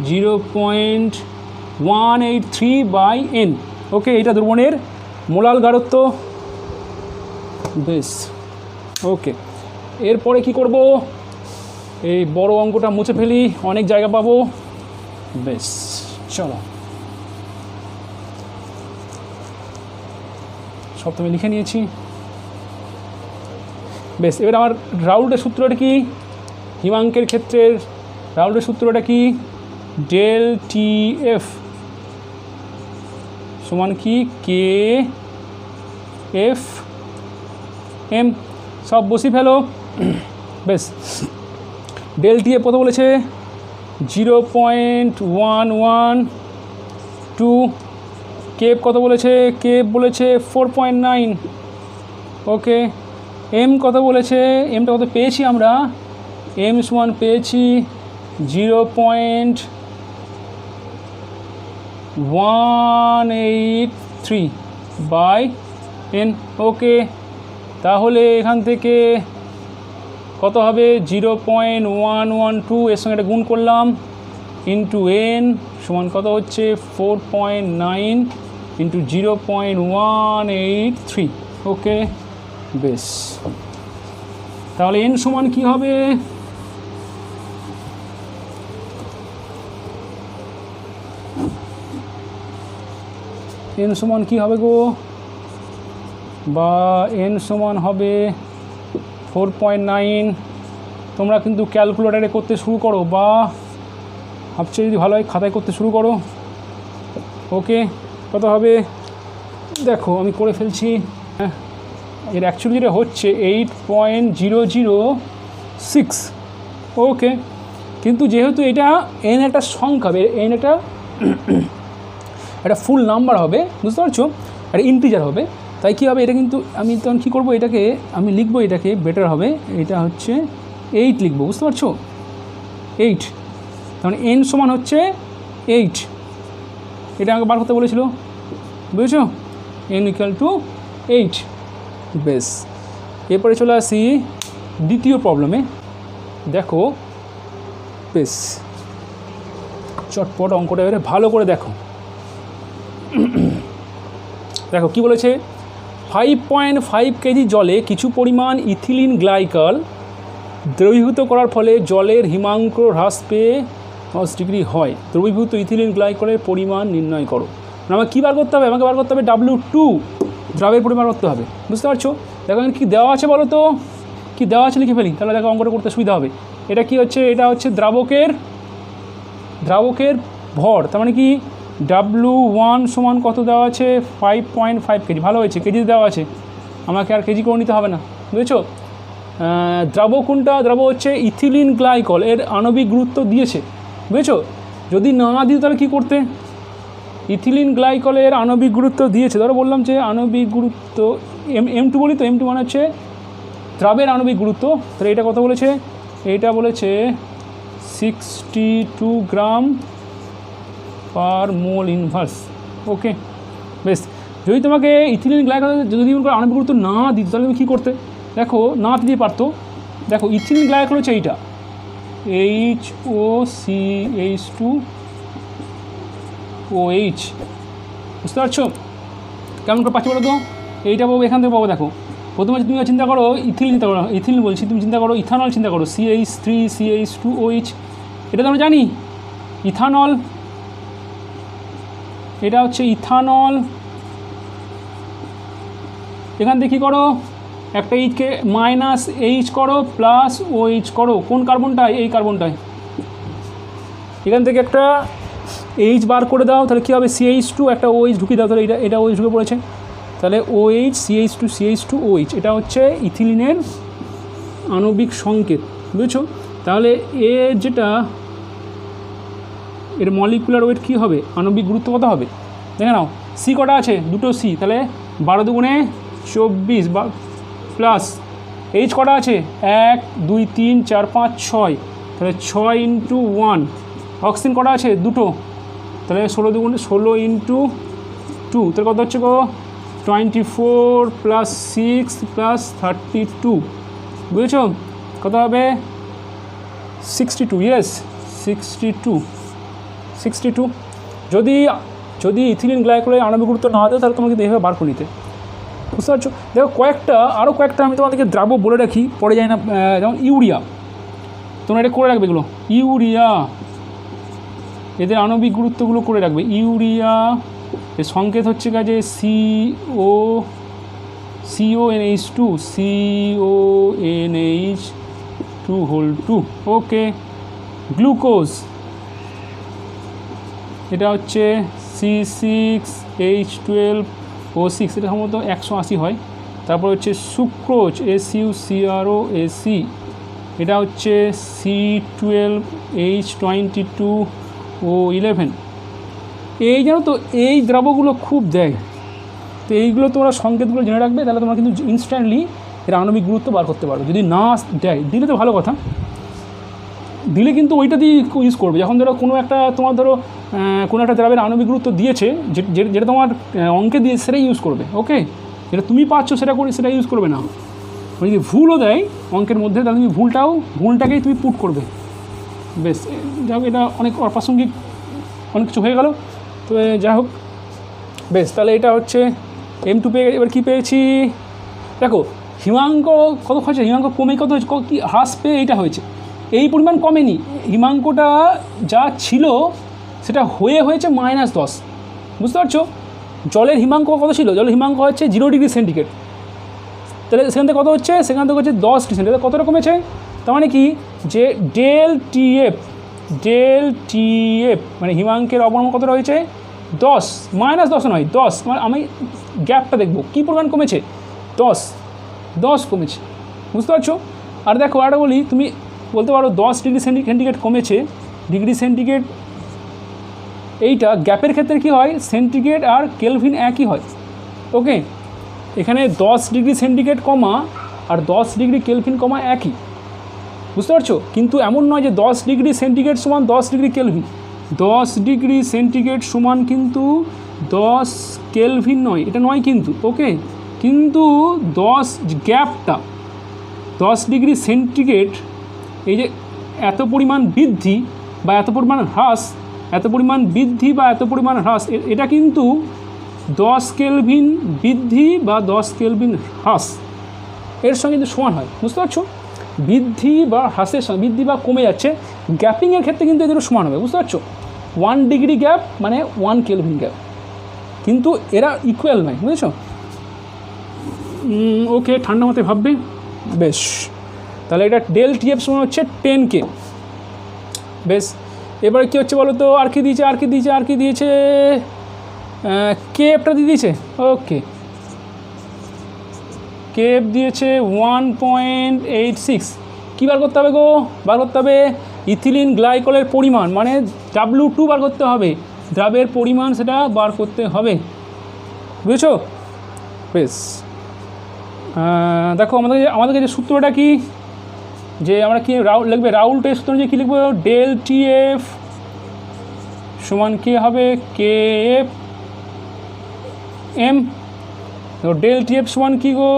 0.183 বাই n। ওকে, এটা দ্রবণের মোলাল গাঢ়ত্ব। বেশ, ওকে, এরপরে কি করব, এই বড় অঙ্কটা মুছে ফেলি, অনেক জায়গা পাবো। বেশ, চলো সব তুমি লিখে নিয়েছি। বেশ, এবার আমার রাউল্টের সূত্রটা কি, হিমাঙ্কের ক্ষেত্রের রাউল্টের সূত্রটা কি, ডেল টি এফ সমান কি কে এফ এম, সব বসি ফেলো। বেশ, ডেল টি এফ কত বলেছে 0.112, কেপ কত বলেছে, কেপ বলেছে 4.9। ওকে, এম কত বলেছে, এমটা কত পেয়েছি আমরা, এম সমান পেয়েছি 0.183 বাই n। ওকে, তাহলে এখান থেকে কত হবে 0.112, এর সঙ্গে এটা গুণ করলাম, ইন্টু n সমান কত হচ্ছে 4.9 ইন্টু 0.183। ওকে, বেশ, তাহলে n সমান কি হবে, n সমান কি হবে গো, বা n সমান হবে 4.9। তোমরা কিন্তু ক্যালকুলেটারে করতে শুরু করো, বা সবচেয়ে যদি ভালো হয় খাতায় করতে শুরু করো। ওকে, কত হবে দেখো, আমি করে ফেলছি। এর অ্যাকচুয়ালি যেটা হচ্ছে 8.006। ওকে, কিন্তু যেহেতু এটা n একটা সংখ্যা, n একটা ফুল নাম্বার হবে, বুঝতে পারছো, একটা ইন্টিজার হবে, তাই কী হবে, এটা কিন্তু আমি তখন কী করবো, এটাকে আমি লিখবো, এটাকে বেটার হবে, এটা হচ্ছে 8 লিখবো, বুঝতে পারছো, 8। তখন n সমান হচ্ছে 8, এটা আমাকে বার করতে বলেছিল, বুঝেছো, n = 8। বেশ, এরপরে চলে আসি দ্বিতীয় প্রবলেমে। দেখো, বেশ চটপট অঙ্কটা এবারে ভালো করে দেখো। দেখো কি বলেছে, 5.5 কেজি জলে কিছু পরিমাণ ইথিলিন গ্লাইকল দ্রবীভূত করার ফলে জলের হিমাঙ্ক হ্রাস পেয়ে 10 ডিগ্রি হয়। দ্রবীভূত ইথিলিন গ্লাইকলের পরিমাণ নির্ণয় করো। আমাকে কী বার করতে হবে, আমাকে বার করতে হবে W2, দ্রবের পরিমাণ করতে হবে, বুঝতে পারছো। দেখো এখানে কী দেওয়া আছে বলো তো, কী দেওয়া আছে লিখে ফেলি, তাহলে দেখো অঙ্কটা করতে সুবিধা হবে। এটা কি হচ্ছে, এটা হচ্ছে দ্রাবকের ভর, তার মানে কি W1 সমান কত দেওয়া আছে 5.5 কেজি, ভালো হয়েছে, কেজিতে দেওয়া আছে, আমাকে আর কেজি করে নিতে হবে না, বুঝেছো। দ্রব কোনটা, দ্রব হচ্ছে ইথিলিন গ্লাইকল, এর আণবিক গুরুত্ব দিয়েছে, বুঝেছো। যদি না দিত তাহলে কী করতে, ইথিলিন গ্লাইকলের আণবিক গুরুত্ব দিয়েছে, ধরো বললাম যে আণবিক গুরুত্ব M2 বলি তো, M2 মানে হচ্ছে দ্রবের আণবিক গুরুত্ব, তাহলে এটা কত বলেছে, এইটা বলেছে 62 গ্রাম পার মোল ইনভার্স। ওকে, বেশ। যদি তোমাকে ইথিলিন গ্লাইকল যদি আণবিক গুরুত্ব না দিত তাহলে তুমি কী করতে, দেখো না দিতে পারতো, দেখো ইথিলিন গ্লাইকল হচ্ছে এইটা HOCH2OH, বুঝতে পারছো কেমন করে পাচ্ছি বলো তো, এইটা পাবো এখান থেকে পাবো, দেখো প্রথমে তুমি চিন্তা করো ইথিলিন চিন্তা করো, ইথিলিন বলছি, তুমি চিন্তা করো ইথানল চিন্তা করো, CH3CH2OH, এটা তো আমরা জানি ইথানল, এটা হচ্ছে ইথানল, এখান থেকে কী করো, একটা এইচকে -H করো +OH করো, কোন কার্বনটায়, এই কার্বনটায়, এখান থেকে একটা H বার করে দাও, তাহলে কী হবে CH2, একটা OH ঢুকিয়ে দাও, তাহলে এটা OH ঢুকে পড়েছে, তাহলে OH CH2OH, এটা হচ্ছে ইথিলিনের আণবিক সংকেত, বুঝেছো। তাহলে এর যেটা এর মলিকুলার ওয়েট কী হবে, আণবিক গুরুত্ব কত হবে, দেখে নাও, C কটা আছে, দুটো C, তাহলে 12 দুগুণে 24 প্লাস H কটা আছে, 1 2 3 4 5 6, তাহলে 6 × 1, অক্সিজেন কটা আছে, দুটো, তাহলে 16 দুগুণে 16 × 2, তাহলে কত হচ্ছে গো 24 + 6 + 32, বুঝেছো কত হবে 62, ইয়েস 62। যদি ইথিলিন গ্লাইকলের আণবিক গুরুত্ব না হতো তাহলে তোমাকে এইভাবে বার করে নিতে, বুঝতে পারছো। দেখো আরও কয়েকটা আমি তোমাদেরকে দ্রব্য বলে রাখি, পরে যাই না, যেমন ইউরিয়া, তোমরা এটা করে রাখবে, এগুলো ইউরিয়া, এদের আণবিক গুরুত্বগুলো করে রাখবে। ইউরিয়া এর সংকেত হচ্ছে কাজে CONH2 ওকে। গ্লুকোজ এটা হচ্ছে C6H12O6, এটা সম্ভবত 180 হয়। তারপর হচ্ছে সুক্রোজ SUCROAC, এটা হচ্ছে C12H22O11। এই জানো তো এই দ্রব্যগুলো খুব দেয়, তো এইগুলো তোমরা সংকেতগুলো জেনে রাখবে, তাহলে তোমরা কিন্তু ইনস্ট্যান্টলি এর আণবিক গুরুত্ব বার করতে পারো। যদি না দেয়, দিলে তো ভালো কথা, দিলে কিন্তু ওইটা দিয়ে ইউজ করবে। যখন ধরো কোনো একটা তোমার ধরো কোনো একটা দ্রব্যের আণবিক গুরুত্ব দিয়েছে, যেটা তোমার অঙ্কে দিয়ে, সেটাই ইউজ করবে। ওকে, যেটা তুমি পাচ্ছ সেটা ইউজ করবে না। যদি ভুলও দেয় অঙ্কের মধ্যে, তাহলে তুমি ভুলটাকেই তুমি পুট করবে। বেশ, যাই হোক, এটা অনেক অপ্রাসঙ্গিক অনেক কিছু হয়ে গেল, তো যাই হোক। বেশ, তাহলে এটা হচ্ছে M2 পেয়ে, এবার কী পেয়েছি দেখো, হিমাঙ্ক কত হয়েছে, হিমাঙ্ক কমে কত হয়েছে, কী হ্রাস পেয়ে এইটা হয়েছে, এই পরিমাণ কমেনি, হিমাঙ্কটা যা ছিল সেটা হয়েছে -10, বুঝতে পারছো। জলের হিমাঙ্ক কত ছিল, জলের হিমাঙ্ক হচ্ছে 0 ডিগ্রি সেন্টিগ্রেড, তাহলে সেখান থেকে কত হচ্ছে, সেখান থেকে হচ্ছে 10 ডিগ্রি সেন্টিগ্রেড, কতটা কমেছে, তার মানে কি যে ∆Tf মানে হিমাঙ্কের অবনমন কতটা হয়েছে 10, -10 নয় 10, মানে আমি গ্যাপটা দেখব কী পরিমাণ কমেছে, 10 কমেছে, বুঝতে পারছো। আর দেখো আরেকটা বলি, তুমি বলতে পারো 10 ডিগ্রি সেন্টিগ্রেড কমেছে, ডিগ্রি সেন্টিগ্রেড এইটা গ্যাপের ক্ষেত্রে কী হয়, সেন্টিগ্রেড আর কেলভিন একই হয়। ওকে, এখানে 10 ডিগ্রি সেন্টিগ্রেড কমা আর 10 ডিগ্রি কেলভিন কমা একই, বুঝতে পারছো। কিন্তু এমন নয় যে 10 ডিগ্রি সেন্টিগ্রেড সমান 10 ডিগ্রি কেলভিন, 10 ডিগ্রি সেন্টিগ্রেড সমান কিন্তু 10 কেলভিন নয়, এটা নয় কিন্তু। ওকে, কিন্তু 10 গ্যাপটা 10 ডিগ্রি সেন্টিগ্রেড, এই যে এত পরিমাণ বৃদ্ধি বা এত পরিমাণ হ্রাস, এটা কিন্তু 10 কেলভিন বৃদ্ধি বা 10 কেলভিন হ্রাস এর সঙ্গে কিন্তু সমান হয়, বুঝতে পারছো। বৃদ্ধি বা হ্রাসের সঙ্গে, বৃদ্ধি বা কমে যাচ্ছে, গ্যাপিংয়ের ক্ষেত্রে কিন্তু এদের সমান হবে, বুঝতে পারছো। 1 ডিগ্রি গ্যাপ মানে 1 কেলভিন গ্যাপ, কিন্তু এরা ইকুয়াল নয়, বুঝেছো। ওকে, ঠান্ডা মাথায় ভাববে। বেশ, তাহলে এটা ∆Tf সমান হচ্ছে 10K। বেশ, এবারে কী হচ্ছে বলো তো, আর কি দিয়েছে কেএফটা দিয়ে দিয়েছে। ওকে, কেএফ দিয়েছে 1.86। কী বার করতে হবে গো? বার করতে হবে ইথিলিন গ্লাইকলের পরিমাণ, মানে W2 বার করতে হবে, দ্রাবের পরিমাণ সেটা বার করতে হবে, বুঝেছো? বেশ, দেখো আমাদের যে সূত্রটা কি, যে আমরা কি লিখবে, রাউল্টের সূত্র অনুযায়ী কী লিখবো, ডেল টিএফ সমান কী হবে, কেএফ এম। ডেল টিএফ সমান কী গো,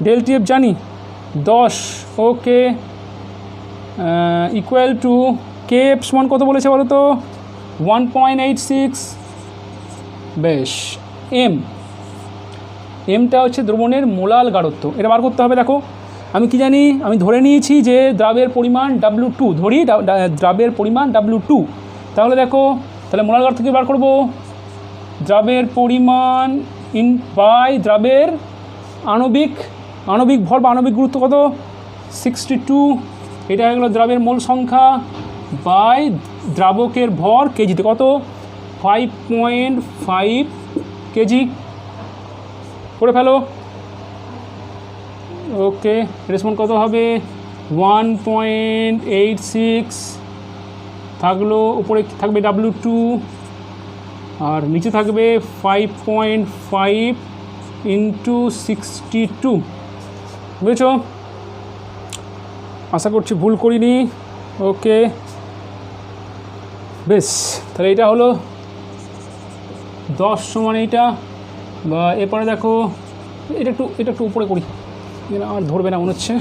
ডেল টিএফ জানি 10। ওকে, ইকুয়াল টু কেএফ সমান কত বলেছে বলো তো, 1.86। বেশ, এমটা হচ্ছে দ্রবণের মোলাল গাঢ়ত্ব, এটা বার করতে হবে। দেখো আমি কি জানি, আমি ধরে নিয়েছি যে দ্রাবের পরিমাণ W2, ধরি দ্রাবের পরিমাণ W2, তাহলে দেখো, তাহলে মোলাল গাঢ়ত্ব কি বার করব, দ্রাবের পরিমাণ বাই দ্রাবের আণবিক ভর বা আণবিক গুরুত্ব কত, 62, এটা হয়ে গেলো দ্রাবের মোল সংখ্যা, বাই দ্রাবকের ভর কেজিতে কত, 5.5 কেজি, করে ফেলো। ওকে, রেসপন্স কত হবে, 1.86 থাকলো, উপরে থাকবে W2 আর নিচে থাকবে 5.5 ইন্টু 62, বুঝেছ? আশা করছি ভুল করিনি। ওকে, বেশ, তাহলে এটা হলো 10 সমান এইটা, বা এরপরে দেখো এটা একটু উপরে করি, আর ধরবে না মনে হচ্ছে।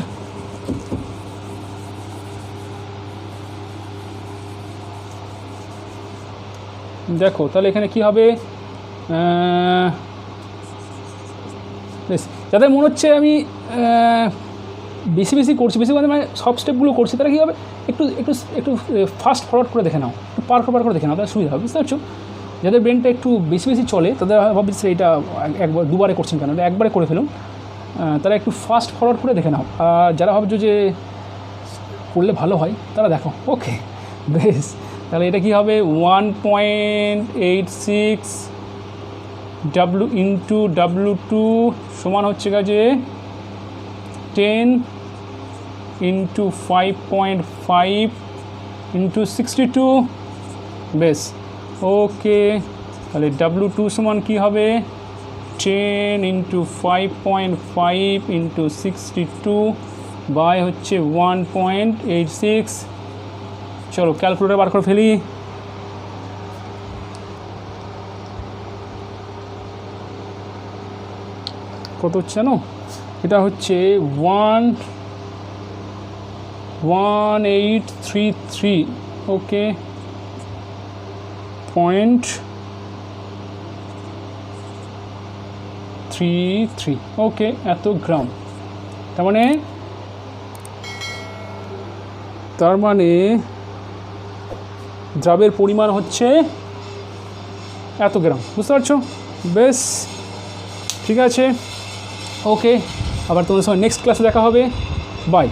দেখো তাহলে এখানে কি হবে, বেশ, যাদের মনে হচ্ছে আমি বেশি করছি, মানে সব স্টেপগুলো করছি, তারা কী হবে, একটু ফাস্ট ফরওয়ার্ড করে দেখে নাও, একটু পার করে দেখে নাও, তাহলে সুবিধা হবে, বুঝতে পারছো? যাদের ব্রেনটা একটু বেশি চলে, তাদের ভাবছে এটা একবার দুবারে করছেন কেন, একবারে করে ফেলুন, তারা একটু ফাস্ট ফরওয়ার্ড করে দেখে নাও। আর যারা ভাবছো যে করলে ভালো হয়, তারা দেখো। ওকে, বেশ, তাহলে এটা কি হবে, 1.86 W ইন্টু W2 সমান হচ্ছে কাজে 10 ইন্টু 5.5 ইন্টু 62। বেশ, ওকে, তাহলে W2 সমান কী হবে, 10 ইন্টু 5.5 ইন্টু 62 বাই হচ্ছে 1.86। চলো ক্যালকুলেটার বার করে ফেলি। কত হচ্ছে জানো, এটা হচ্ছে 1833। ওকে, 0.33। ওকে, এত গ্রাম, তার মানে দ্রাবের পরিমাণ হচ্ছে এত গ্রাম, বুঝতে পারছো? বেশ, ঠিক আছে। ওকে, আবার তোমাদের সঙ্গে নেক্সট ক্লাসে দেখা হবে। বাই।